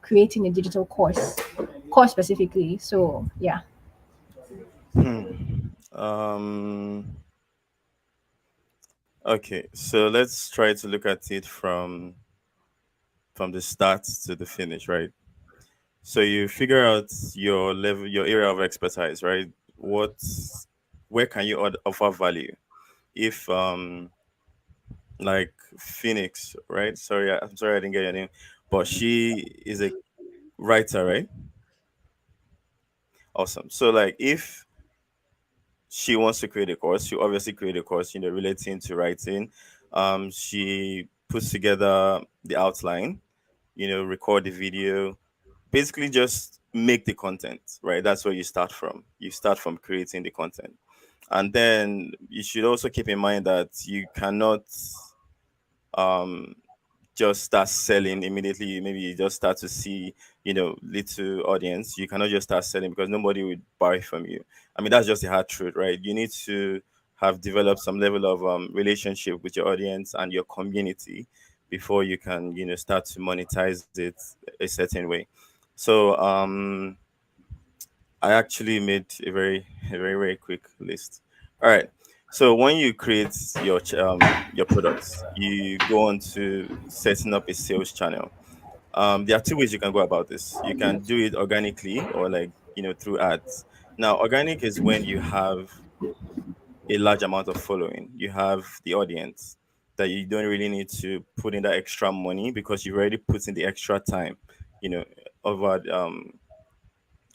creating a digital course specifically? So, yeah. Hmm. Okay, so let's try to look at it from the start to the finish, right? So you figure out your level, your area of expertise, right? What, where can you offer value? If like Phoenix, right? Sorry, I'm sorry I didn't get your name, but she is a writer, right? Awesome. So like if she wants to create a course, she obviously create a course, relating to writing. She puts together the outline, record the video, basically just make the content, right? That's where you start from. You start from creating the content. And then you should also keep in mind that you cannot um just start selling immediately. Maybe you just start to see, little audience. You cannot just start selling because nobody would buy from you. I mean, that's just the hard truth, right? You need to have developed some level of relationship with your audience and your community before you can, start to monetize it a certain way. So I actually made a very, very quick list. All right. So when you create your products, you go on to setting up a sales channel. There are two ways you can go about this. You can do it organically or like through ads. Now, organic is when you have a large amount of following. You have the audience that you don't really need to put in that extra money because you've already put in the extra time, you know, over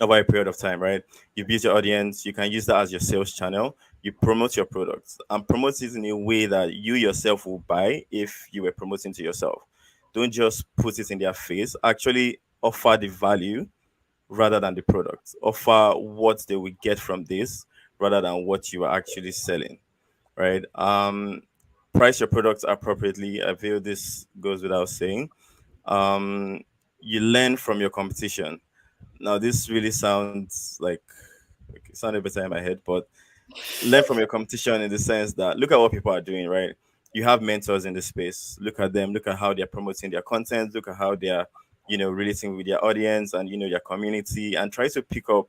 over a period of time, right? You build your audience, you can use that as your sales channel. You promote your products and promote it in a way that you yourself will buy if you were promoting to yourself. Don't just put it in their face. Actually, offer the value rather than the product. Offer what they will get from this rather than what you are actually selling, right? Price your products appropriately. I feel this goes without saying. Um, you learn from your competition. Now, this really sounds like it sounded better in my head, but learn from your competition in the sense that look at what people are doing, right? You have mentors in the space. Look at them. Look at how they're promoting their content. Look at how they're, relating with their audience and their community, and try to pick up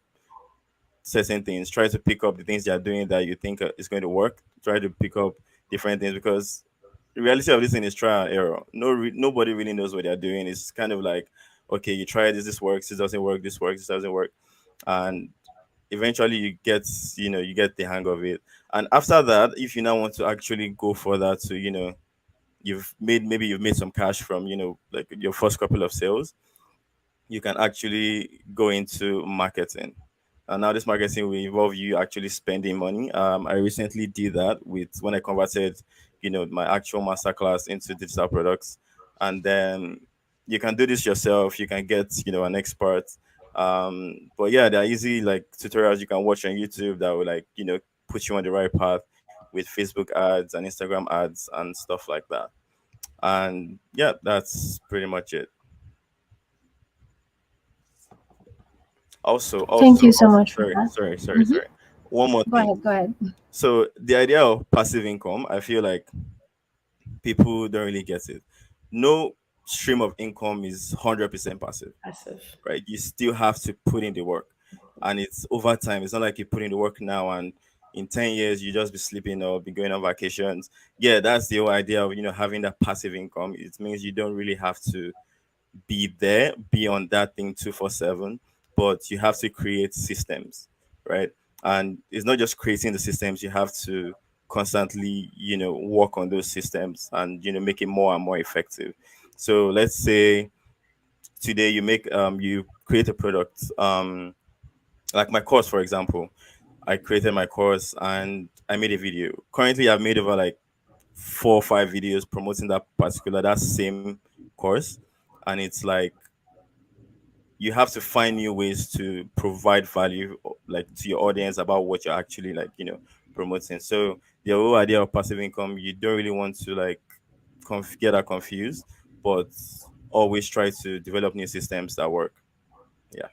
certain things. Try to pick up the things they are doing that you think is going to work. Try to pick up different things because the reality of this thing is trial and error. Nobody really knows what they're doing. It's kind of like, okay, you try this, this works, this doesn't work, this works, this doesn't work, and eventually you get the hang of it. And after that, if you now want to actually go further to you've made some cash from like your first couple of sales, you can actually go into marketing. And now this marketing will involve you actually spending money. I recently did that with when I converted, my actual masterclass into digital products. And then you can do this yourself. You can get, an expert. But yeah, there are easy like tutorials you can watch on YouTube that will like, put you on the right path with Facebook ads and Instagram ads and stuff like that. And yeah, that's pretty much it. Also, Thank also, you so also, much for sorry, that. sorry, sorry, Hmm. sorry. One more Go thing. ahead, go ahead. So the idea of passive income, I feel like people don't really get it. No stream of income is 100% passive, Passive. right? You still have to put in the work, and it's over time. It's not like you put in the work now and in 10 years you just be sleeping or be going on vacations. Yeah, that's the whole idea of having that passive income. It means you don't really have to be there, be on that thing 247, but you have to create systems, right? And it's not just creating the systems, you have to constantly, work on those systems and, make it more and more effective. So let's say today you create a product, like my course, for example. I created my course and I made a video. Currently, I've made over like 4 or 5 videos promoting that same course, and it's like you have to find new ways to provide value like to your audience about what you're actually like promoting. So the whole idea of passive income, you don't really want to like get that confused, but always try to develop new systems that work. Yeah.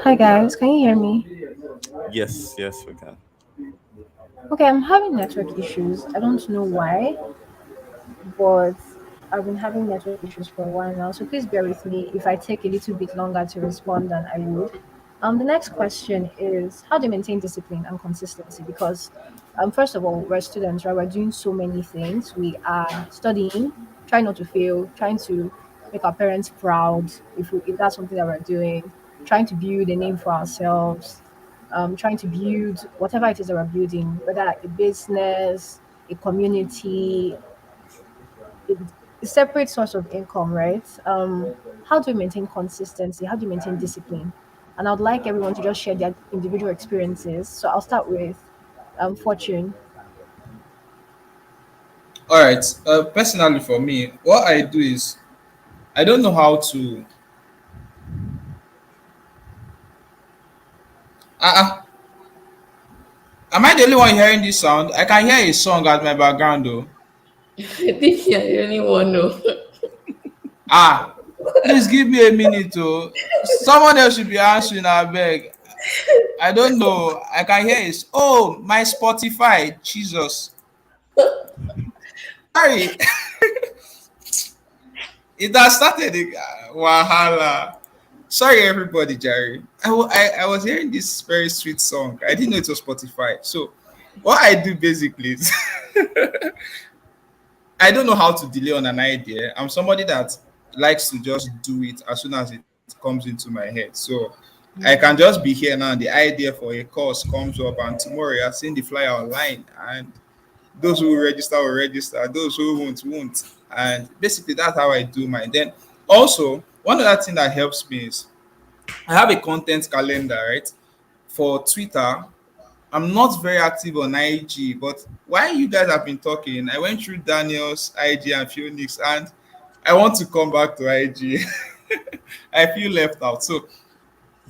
Hi guys, can you hear me? Yes, yes, we can. Okay, I'm having network issues. I don't know why, but I've been having network issues for a while now. So please bear with me if I take a little bit longer to respond than I would. The next question is how do you maintain discipline and consistency? Because first of all, we're students, right? We're doing so many things. We are studying, trying not to fail, trying to make our parents proud if that's something that we're doing, trying to build a name for ourselves, trying to build whatever it is that we're building, whether a business, a community, a separate source of income, right? How do you maintain consistency? How do you maintain discipline? And I'd like everyone to just share their individual experiences. So I'll start with Fortune. All right. Personally, for me, what I do is I don't know how to. Uh, am I the only one hearing this sound? I can hear a song at my background though. I think you're the only one. No. Ah, please give me a minute. Oh, someone else should be answering. I beg. I don't know. I can hear it. Oh, my Spotify. Jesus. Sorry. It has started. Wahala. Sorry, everybody, Jerry. I was hearing this very sweet song. I didn't know it was Spotify. So, what I do basically is I don't know how to delay on an idea. I'm somebody that likes to just do it as soon as it comes into my head. So, I can just be here now. The idea for a course comes up, and tomorrow I've seen the flyer online, and those who register will register, those who won't. And basically, that's how I do mine. Then, also, one other thing that helps me is I have a content calendar, right? For Twitter, I'm not very active on IG, but while you guys have been talking, I went through Daniel's IG and Phoenix, and I want to come back to IG. I feel left out. So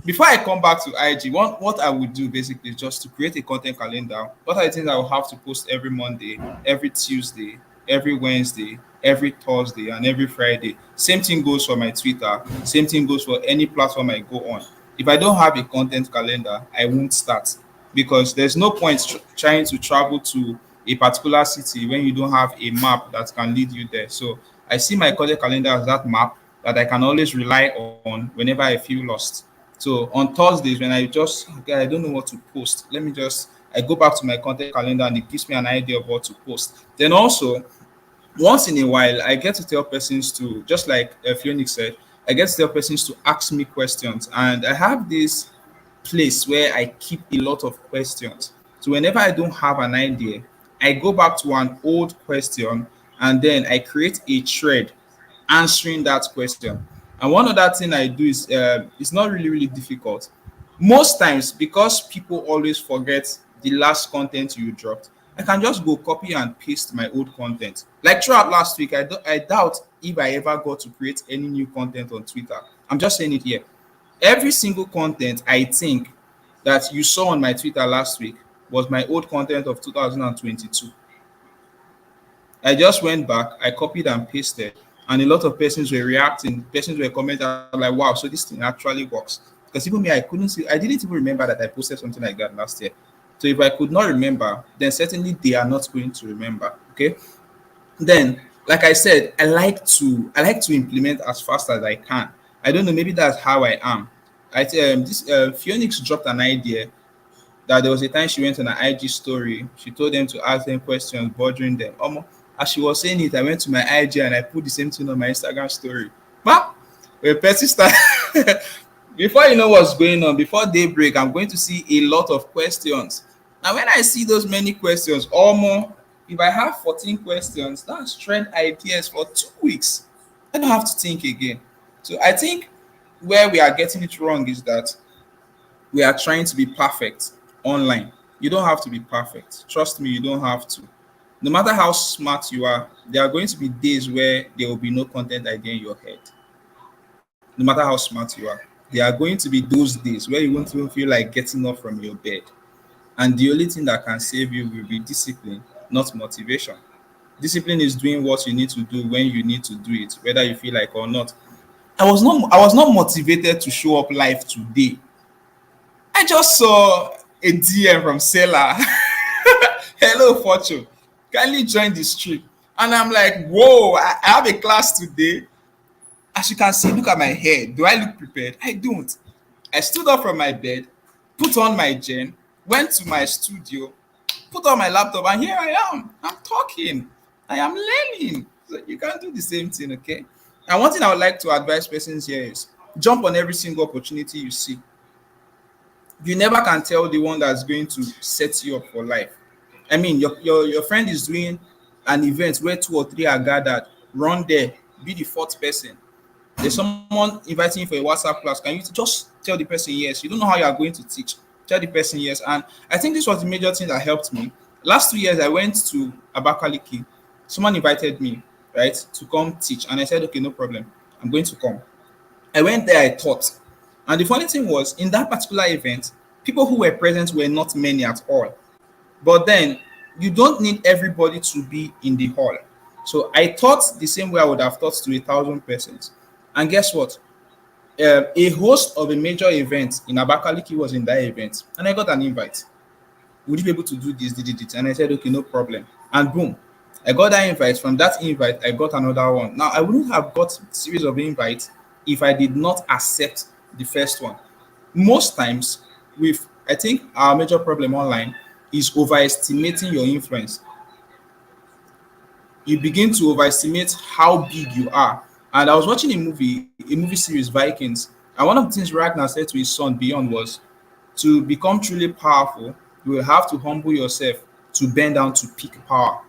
before I come back to IG, what I would do basically is just to create a content calendar. What are the things I will have to post every Monday, every Tuesday, every Wednesday, every Thursday, and every Friday? Same thing goes for my Twitter. Same thing goes for any platform I go on. If I don't have a content calendar, I won't start because there's no point trying to travel to a particular city when you don't have a map that can lead you there. So I see my content calendar as that map that I can always rely on whenever I feel lost. So on Thursdays, when I just okay, I don't know what to post, I go back to my content calendar and it gives me an idea of what to post. Then also, once in a while, I get to tell persons to, just like Phoenix said, I get to tell persons to ask me questions. And I have this place where I keep a lot of questions. So whenever I don't have an idea, I go back to an old question and then I create a thread answering that question. And one other thing I do is it's not really difficult. Most times, because people always forget the last content you dropped, I can just go copy and paste my old content. Like throughout last week, I doubt if I ever got to create any new content on Twitter. I'm just saying it here. Every single content I think that you saw on my Twitter last week was my old content of 2022. I just went back, I copied and pasted, and a lot of persons were reacting. Persons were commenting like, "Wow, so this thing actually works." Because even me, I couldn't see. I didn't even remember that I posted something like that last year. So if I could not remember, then certainly they are not going to remember. Okay. Then, like I said, I like to implement as fast as I can. I don't know, maybe that's how I am. This Phoenix dropped an idea that there was a time she went on an IG story. She told them to ask them questions, bothering them. As she was saying it, I went to my IG and I put the same thing on my Instagram story. But when person start, before you know what's going on, before daybreak, I'm going to see a lot of questions. Now, when I see those many questions, if I have 14 questions, that's trend ideas for 2 weeks. I don't have to think again. So I think where we are getting it wrong is that we are trying to be perfect online. You don't have to be perfect. Trust me, you don't have to. No matter how smart you are, there are going to be days where there will be no content idea in your head. No matter how smart you are, there are going to be those days where you won't even feel like getting up from your bed. And the only thing that can save you will be discipline, not motivation. Discipline is doing what you need to do when you need to do it, whether you feel like or not. I was not motivated to show up live today. I just saw a DM from Seller. Hello, Fortune. Kindly join this trip. And I'm like, whoa, I have a class today. As you can see, look at my hair. Do I look prepared? I don't. I stood up from my bed, put on my gen, went to my studio, put on my laptop, and here I am. I'm talking. I am learning. So you can do the same thing, okay? And one thing I would like to advise persons here is jump on every single opportunity you see. You never can tell the one that's going to set you up for life. I mean, your friend is doing an event where two or three are gathered. Run there, be the fourth person. There's someone inviting you for a WhatsApp class. Can you just tell the person yes? You don't know how you are going to teach. Tell the person yes. And I think this was the major thing that helped me. Last 2 years, I went to Abakaliki. Someone invited me, right, to come teach. And I said, okay, no problem. I'm going to come. I went there, I taught. And the funny thing was, in that particular event, people who were present were not many at all. But then you don't need everybody to be in the hall. So I taught the same way I would have taught to 1,000 persons. And guess what? A host of a major event in Abakaliki was in that event, and I got an invite. Would you be able to do this? Did it? And I said, okay, no problem. And boom, I got that invite. From that invite, I got another one. Now, I wouldn't have got a series of invites if I did not accept the first one. Most times, I think our major problem online is overestimating your influence. You begin to overestimate how big you are. And I was watching a movie series, Vikings, and one of the things Ragnar said to his son Beyond was, to become truly powerful, you will have to humble yourself to bend down to peak power.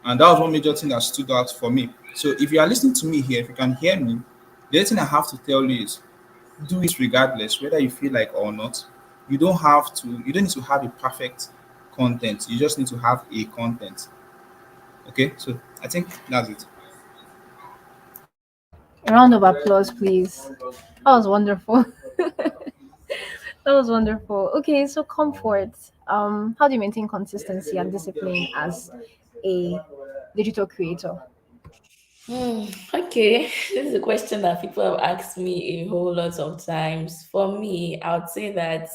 And that was one major thing that stood out for me. So if you are listening to me here, if you can hear me, the other thing I have to tell you is do it regardless, whether you feel like or not. You don't need to have a perfect content. You just need to have a content. Okay, so I think that's it. A round of applause, please. That was wonderful. That was wonderful. Okay, so comfort. How do you maintain consistency and discipline as a digital creator? Okay, this is a question that people have asked me a whole lot of times. For me, I would say that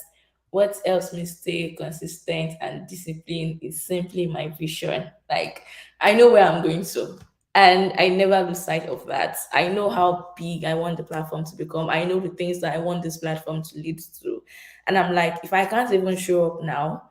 what helps me stay consistent and disciplined is simply my vision. Like, I know where I'm going to, and I never lose sight of that. I know how big I want the platform to become. I know the things that I want this platform to lead to. And I'm like, if I can't even show up now,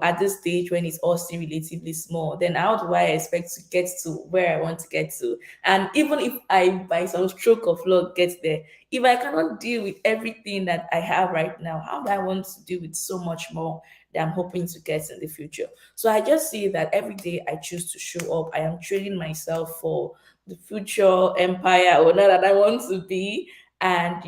at this stage when it's all still relatively small, then how do I expect to get to where I want to get to? And even if I, by some stroke of luck, get there, if I cannot deal with everything that I have right now, how do I want to deal with so much more that I'm hoping to get in the future? So I just see that every day I choose to show up, I am training myself for the future empire owner that I want to be. And,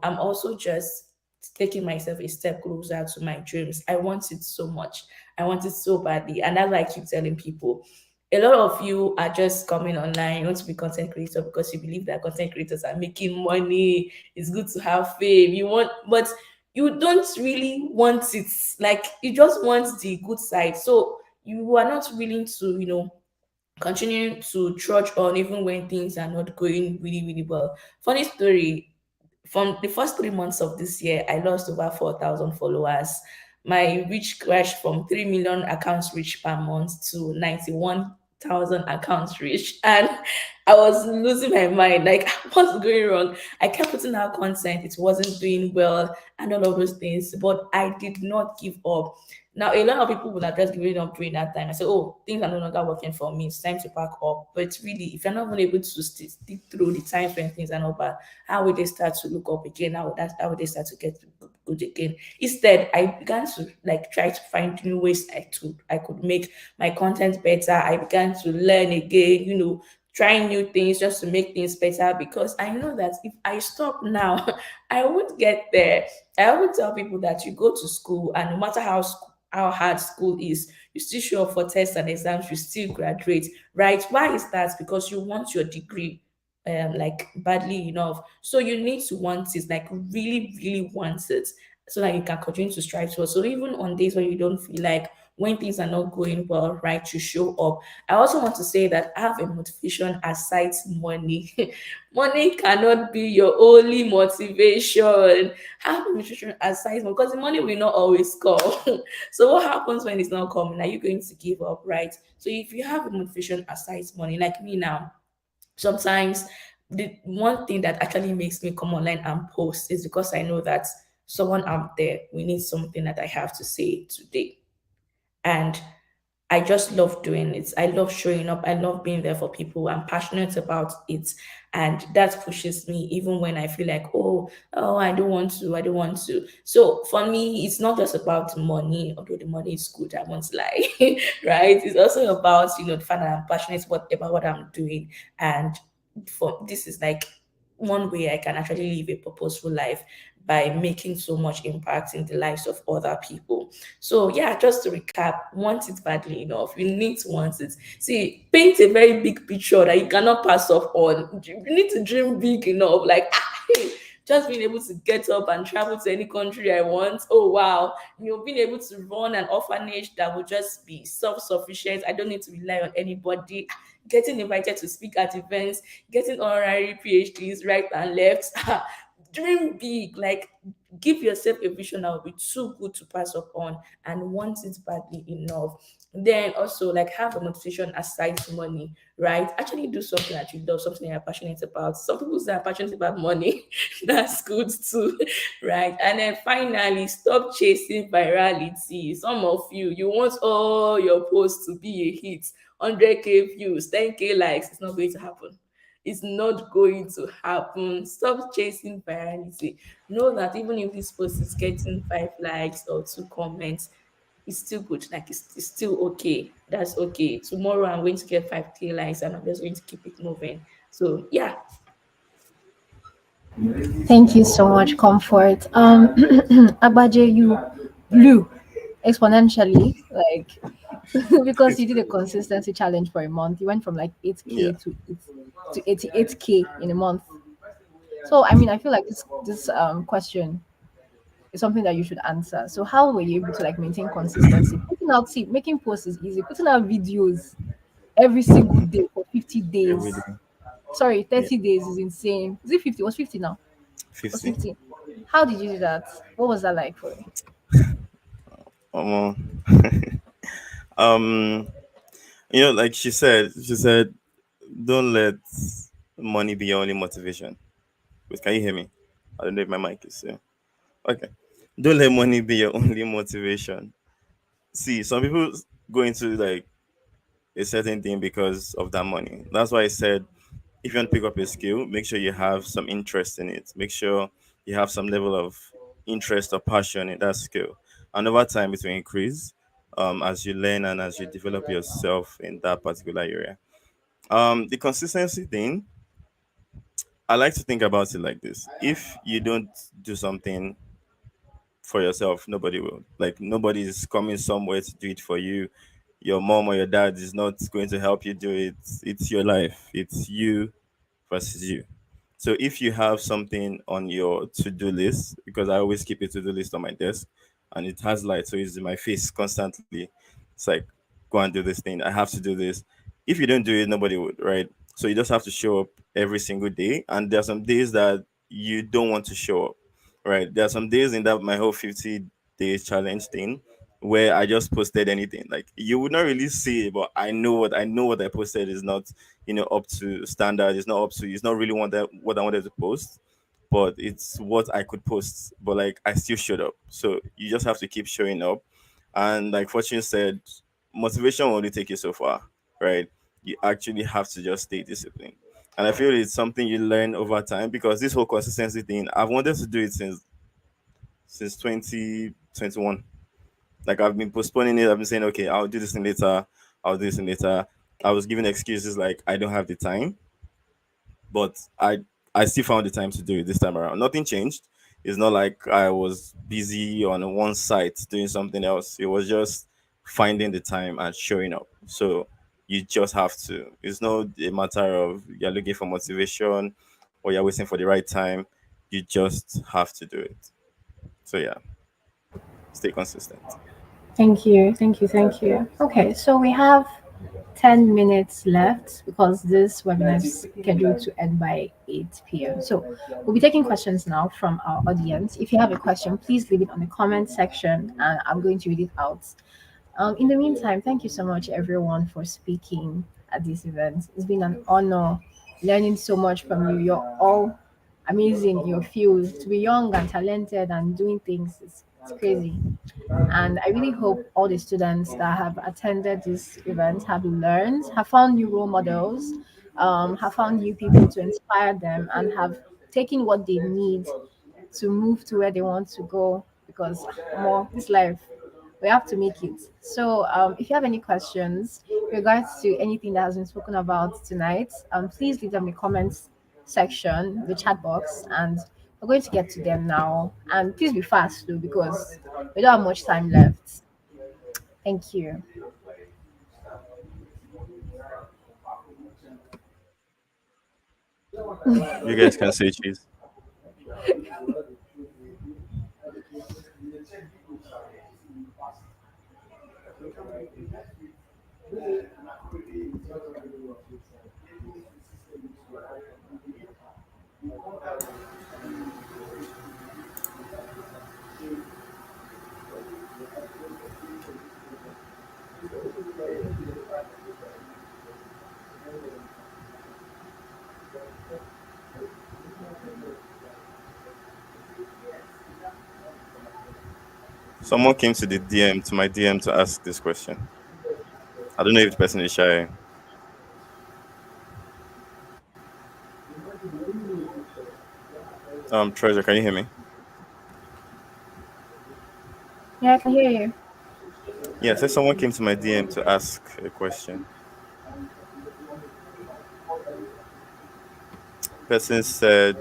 I'm also just taking myself a step closer to my dreams. I want it so much. I want it so badly. And that's why I keep telling people, a lot of you are just coming online. You want to be content creator because you believe that content creators are making money. It's good to have fame. But you don't really want it. Like, you just want the good side. So you are not willing to, continue to trudge on even when things are not going really, really well. Funny story, from the first 3 months of this year, I lost over 4,000 followers. My reach crashed from 3 million accounts reached per month to 91,000 accounts reached. And I was losing my mind. Like, what's going wrong? I kept putting out content, it wasn't doing well, and all of those things, but I did not give up. Now, a lot of people would have just given up during that time. I said, oh, things are no longer working for me. It's time to pack up. But really, if you're not even able to stick through the times when things are not bad, how will they start to look up again? How will they start to get good again? Instead, I began to try to find new ways I could make my content better. I began to learn again, trying new things just to make things better, because I know that if I stop now, I won't get there. I always tell people that you go to school, and no matter how hard school is, you still show up for tests and exams, you still graduate, right? Why is that? Because you want your degree badly enough. So you need to want it, really, really want it, so that you can continue to strive towards. So even on days when you don't feel like, when things are not going well, right, to show up. I also want to say that I have a motivation aside money. Money cannot be your only motivation. Have a motivation aside money, because the money will not always come. So what happens when it's not coming? Are you going to give up, right? So if you have a motivation aside money, like me now, sometimes the one thing that actually makes me come online and post is because I know that someone out there, we need something that I have to say today. And I just love doing it. I love showing up. I love being there for people. I'm passionate about it. And that pushes me even when I feel like, oh, I don't want to. I don't want to. So for me, it's not just about money, although the money is good, I won't lie. Right? It's also about, the fact that I'm passionate about what I'm doing. And for this is one way I can actually live a purposeful life, by making so much impact in the lives of other people. So yeah, just to recap, want it badly enough. You need to want it. See, paint a very big picture that you cannot pass up on. You need to dream big enough. Hey, just being able to get up and travel to any country I want. Oh wow, being able to run an orphanage that will just be self-sufficient. I don't need to rely on anybody. Getting invited to speak at events, getting honorary PhDs right and left. Dream big, give yourself a vision that will be too good to pass up on, and want it badly enough. Then also have a motivation aside money, right? Actually do something that you love, something you're passionate about. Some people say are passionate about money. That's good too, right? And then finally, stop chasing virality. Some of you want all your posts to be a hit, 100K views, 10K likes. It's not going to happen. It's not going to happen. Stop chasing virality. Know that even if this post is getting 5 likes or 2 comments, it's still good. It's still okay. That's okay. Tomorrow I'm going to get 5K likes, and I'm just going to keep it moving. So yeah. Thank you so much, Comfort. Abaje, you blew exponentially, because you did a consistency challenge for a month. You went from 8K Yeah. to 88K in a month. So I mean, I feel like this question is something that you should answer. So how were you able to maintain consistency? Making posts is easy. Putting out videos every single day for 50 Every days. day. Sorry, Yeah. 30 days is insane. Is it 50? What's 50 now? What's 50. 50? How did you do that? What was that like for you? Um, um, like she said, don't let money be your only motivation. Wait, can you hear me? I don't know if my mic is here. Okay. Don't let money be your only motivation. see, some people go into like a certain thing because of that money. That's why I said if you want to pick up a skill, make sure you have some interest in it. Make sure you have some level of interest or passion in that skill. And over time, it will increase as you learn and as you develop yourself in that particular area. The consistency thing, I like to think about it like this. If you don't do something for yourself, nobody will. Like nobody is coming somewhere to do it for you. Your mom or your dad is not going to help you do it. It's your life. It's you versus you. So if you have something on your to-do list, because I always keep a to-do list on my desk and it has light, so it's in my face constantly. It's like, go and do this thing. I have to do this. If you don't do it, nobody would, right? So you just have to show up every single day. And there are some days that you don't want to show up, right? There are some days in that my whole 50 days challenge thing where I just posted anything. Like you would not really see it, but I know what I posted is not, up to standard. It's not up to. It's not really what I wanted to post, but it's what I could post. But like I still showed up. So you just have to keep showing up, and like Fortune said, motivation will only take you so far, right? You actually have to just stay disciplined. And I feel it's something you learn over time because this whole consistency thing, I've wanted to do it since 2021. Like I've been postponing it. I've been saying, okay, I'll do this thing later. I'll do this thing later. I was giving excuses like I don't have the time, but I still found the time to do it this time around. Nothing changed. It's not like I was busy on one site doing something else. It was just finding the time and showing up. So you just have to. It's not a matter of you're looking for motivation or you're waiting for the right time. You just have to do it. So yeah, stay consistent. Thank you. Thank you. Thank you. Okay, so we have 10 minutes left because this webinar is scheduled to end by 8 p.m. So we'll be taking questions now from our audience. If you have a question, please leave it on the comment section and I'm going to read it out. In the meantime, thank you so much, everyone, for speaking at this event. It's been an honor learning so much from you. You're all amazing in your field. To be young and talented and doing things, it's crazy. And I really hope all the students that have attended this event have learned, have found new role models, have found new people to inspire them, and have taken what they need to move to where they want to go. Because more this life, we have to make it. So, if you have any questions regards to anything that has been spoken about tonight, please leave them in the comments section, the chat box, and we're going to get to them now. And please be fast too, because we don't have much time left. Thank you. You guys can say cheese. Someone came to the DM to my DM to ask this question. I don't know if the person is shy. Treasure, can you hear me? Yeah, I can hear you. Yeah, so someone came to my DM to ask a question. Person said,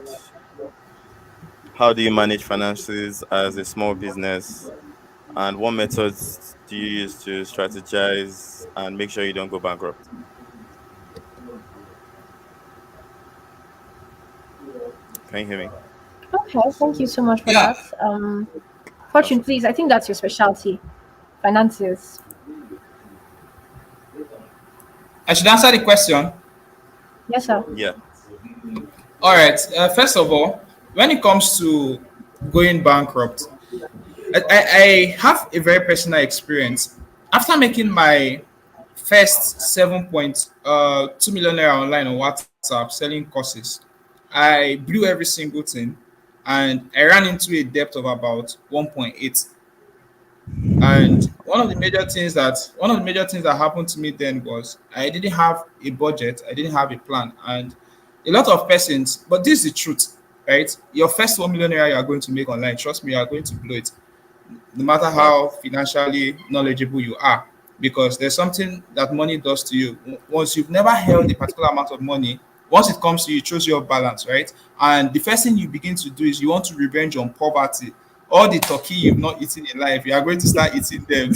how do you manage finances as a small business? And what methods do you use to strategize and make sure you don't go bankrupt? Can you hear me? Okay, thank you so much for Yeah, that. Fortune, That's please. I think that's your specialty, finances. I should answer the question. Yes, sir. yeah. All right. First of all, when it comes to going bankrupt, I have a very personal experience. After making my first 7.2 million naira online on WhatsApp selling courses, I blew every single thing and I ran into a debt of about 1.8. And one of the major things that happened to me then was I didn't have a budget, I didn't have a plan, and a lot of persons. But this is the truth, right? Your first 1 million naira you are going to make online, trust me, you are going to blow it, no matter how financially knowledgeable you are, because there's something that money does to you. Once you've never held a particular amount of money, once it comes to you, it throws you off balance, right? And the first thing you begin to do is you want to revenge on poverty. All the turkey you've not eaten in life, you are going to start eating them.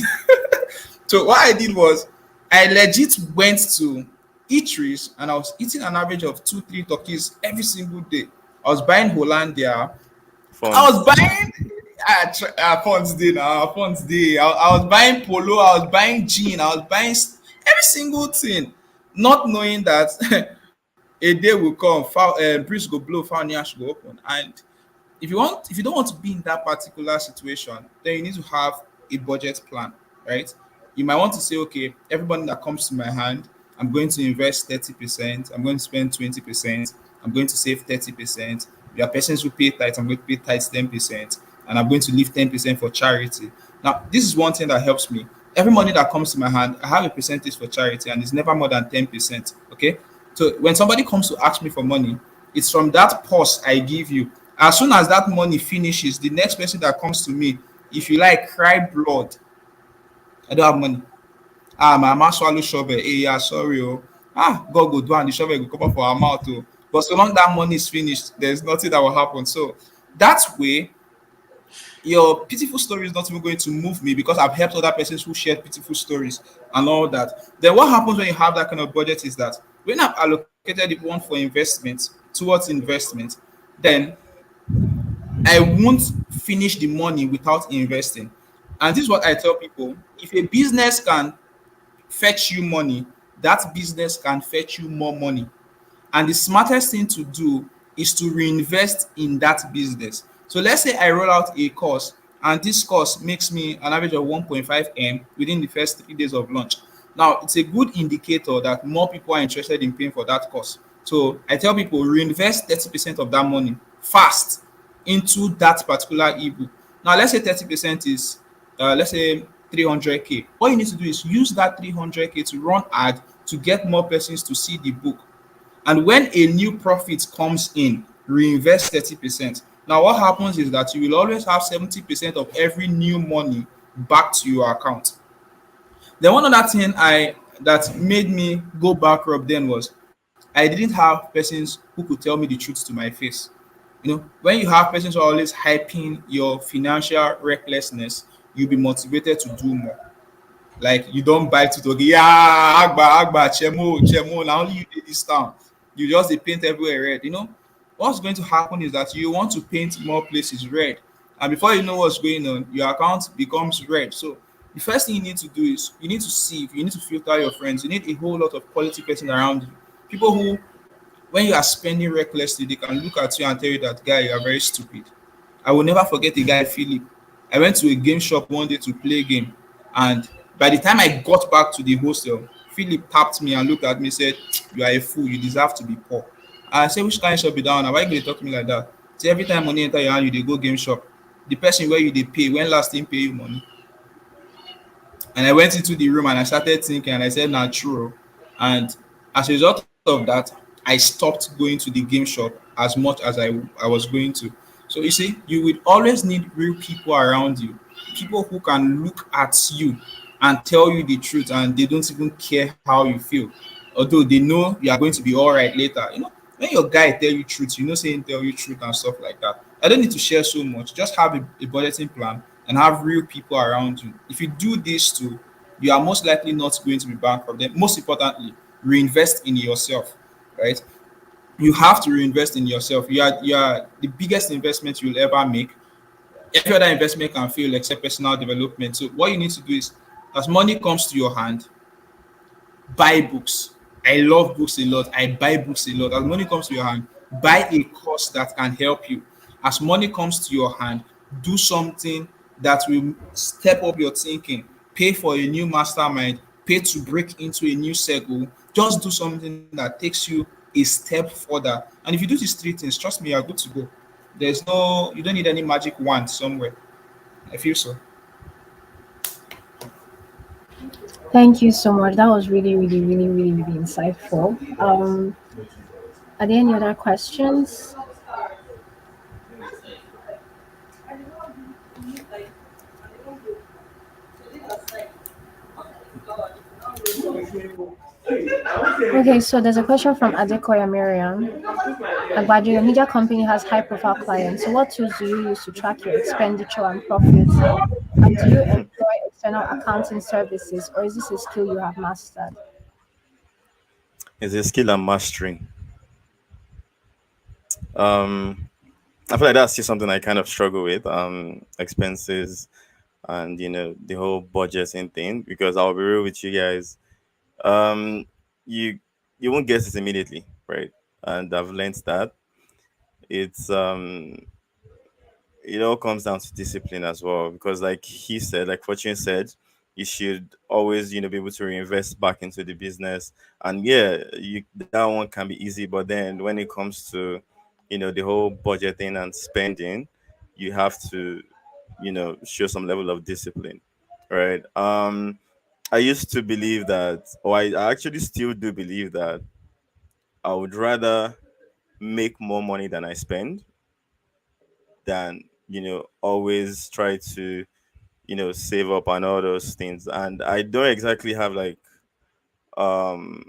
So what I did was I legit went to eateries and I was eating an average of 2-3 turkeys every single day. I was buying Hollandia. I was buying Fonts Day now. Fonts Day. I was buying polo. I was buying jean. I was buying every single thing, not knowing that a day will come. Breeze go blow. Foul should go open. And if you don't want to be in that particular situation, then you need to have a budget plan, right? You might want to say, okay, everybody that comes to my hand, I'm going to invest 30%. I'm going to spend 20%. I'm going to save 30%. There are persons who pay tithes. I'm going to pay tithes 10%, and I'm going to leave 10% for charity. Now, this is one thing that helps me. Every money that comes to my hand, I have a percentage for charity, and it's never more than 10%. Okay, so when somebody comes to ask me for money, it's from that purse I give you. As soon as that money finishes, the next person that comes to me, if you like, cry blood. I don't have money. My mama swallow shovel. Hey, yeah, sorry. Oh. God go do and the shovel will come up for our mouth. Oh. But so long that money is finished, there's nothing that will happen. So that way, your pitiful story is not even going to move me because I've helped other persons who shared pitiful stories and all that. Then what happens when you have that kind of budget is that when I've allocated the one for investment towards investment, then I won't finish the money without investing. And this is what I tell people: if a business can fetch you money, that business can fetch you more money. And the smartest thing to do is to reinvest in that business. So let's say I roll out a course and this course makes me an average of 1.5 M within the first 3 days of launch. Now, it's a good indicator that more people are interested in paying for that course. So I tell people reinvest 30% of that money fast into that particular ebook. Now, let's say 30% is, let's say 300K. What you need to do is use that 300K to run ad to get more persons to see the book. And when a new profit comes in, reinvest 30%. Now, what happens is that you will always have 70% of every new money back to your account. Then one other thing that made me go bankrupt then was I didn't have persons who could tell me the truth to my face. You know, when you have persons who are always hyping your financial recklessness, you'll be motivated to do more. Like you don't buy to talk, yeah, Agba, Chemo, now only you did this town. You just paint everywhere red. You know, what's going to happen is that you want to paint more places red. And before you know what's going on, your account becomes red. So the first thing you need to do is you need to sieve, you need to filter your friends. You need a whole lot of quality person around you. People who, when you are spending recklessly, they can look at you and tell you that, guy, you are very stupid. I will never forget the guy, Philip. I went to a game shop one day to play a game. And by the time I got back to the hostel, Philip tapped me and looked at me and said, you are a fool. You deserve to be poor. I said, which kind of shop be down? Why you talk to me like that? See, every time money enter your hand, you they go game shop. The person where you they pay, when last time pay you money? And I went into the room and I started thinking and I said, nah, true. And as a result of that, I stopped going to the game shop as much as I was going to. So you see, you will always need real people around you, people who can look at you and tell you the truth, and they don't even care how you feel, although they know you are going to be all right later. You know, when your guy tell you truth, you know, saying tell you truth and stuff like that. I don't need to share so much. Just have a budgeting plan and have real people around you. If you do these two, you are most likely not going to be bankrupt. Then, most importantly, reinvest in yourself, right? You have to reinvest in yourself. You are the biggest investment you'll ever make. Every other investment can fail except personal development. So what you need to do is, as money comes to your hand, buy books. I love books a lot. I buy books a lot. As money comes to your hand, buy a course that can help you. As money comes to your hand, do something that will step up your thinking. Pay for a new mastermind. Pay to break into a new circle. Just do something that takes you a step further. And if you do these three things, trust me, you're good to go. You don't need any magic wand somewhere. I feel so. Thank you so much. That was really, really, really, really, really insightful. Are there any other questions? Okay, so there's a question from Adekoya Miriam. Agbajo, your media company has high-profile clients. So what tools do you use to track your expenditure and profits? And do you employ external accounting services, or is this a skill you have mastered? It's a skill I'm mastering. I feel like that's just something I kind of struggle with. Expenses and the whole budgeting thing. Because I'll be real with you guys. Um, you you won't get it immediately, right? And I've learned that it's it all comes down to discipline as well. Because like he said, like Fortune said, you should always be able to reinvest back into the business. And yeah, that one can be easy, but then when it comes to the whole budgeting and spending, you have to show some level of discipline, right? I used to believe that, or I actually still do believe that I would rather make more money than I spend than always try to save up and all those things. And I don't exactly have like um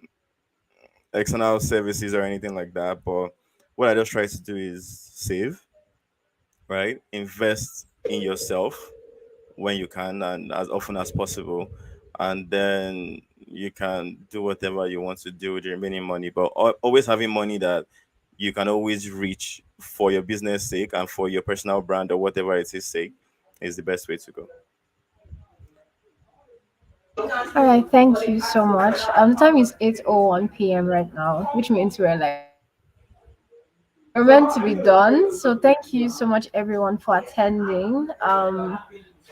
external services or anything like that, but what I just try to do is save, right? Invest in yourself when you can and as often as possible, and then you can do whatever you want to do with the remaining money, but always having money that you can always reach for your business sake and for your personal brand or whatever it is sake is the best way to go. All right, thank you so much. The time is 8:01 p.m. right now, which means we're meant to be done. So thank you so much, everyone, for attending.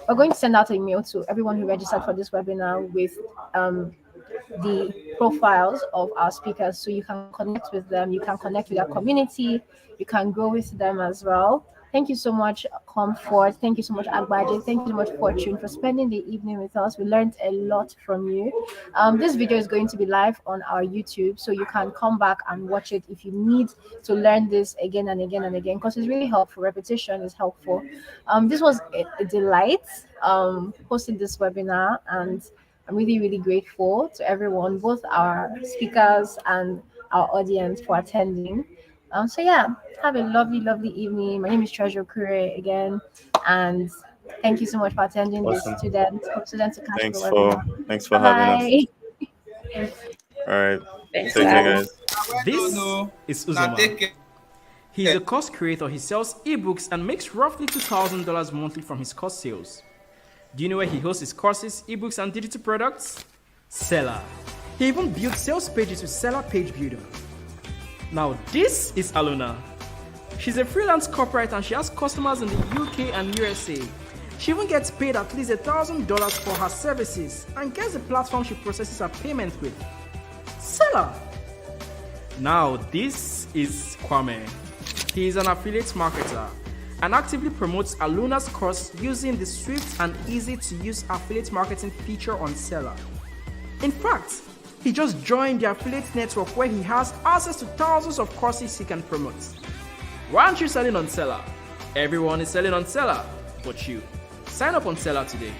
We're going to send out an email to everyone who registered for this webinar with the profiles of our speakers, so you can connect with them, you can connect with our community, you can grow with them as well. Thank you so much, Comfort. Thank you so much, Agbaje. Thank you so much, Fortune, for spending the evening with us. We learned a lot from you. This video is going to be live on our YouTube, so you can come back and watch it if you need to learn this again and again and again, because it's really helpful. Repetition is helpful. This was a delight hosting this webinar, and I'm really, really grateful to everyone, both our speakers and our audience, for attending. So yeah, have a lovely, lovely evening. My name is Treasure Kure again, and thank you so much for attending Awesome. this student to Thanks Cashflow for webinar. thanks for having us. Bye. All right. Thanks, Take care, guys. This is Now take Uzoma. care. He's a course creator. He sells ebooks and makes roughly $2,000 monthly from his course sales. Do you know where he hosts his courses, ebooks, and digital products? Seller. He even built sales pages with Seller Page Builder. Now, this is Aluna. She's a freelance corporate and she has customers in the UK and USA. She even gets paid at least $1,000 for her services and gets the platform she processes her payment with. Seller. Now, this is Kwame. He is an affiliate marketer and actively promotes Aluna's course using the swift and easy to use affiliate marketing feature on Seller. In fact, he just joined the affiliate network where he has access to thousands of courses he can promote. Why aren't you selling on Seller? Everyone is selling on Seller, but you. Sign up on Seller today.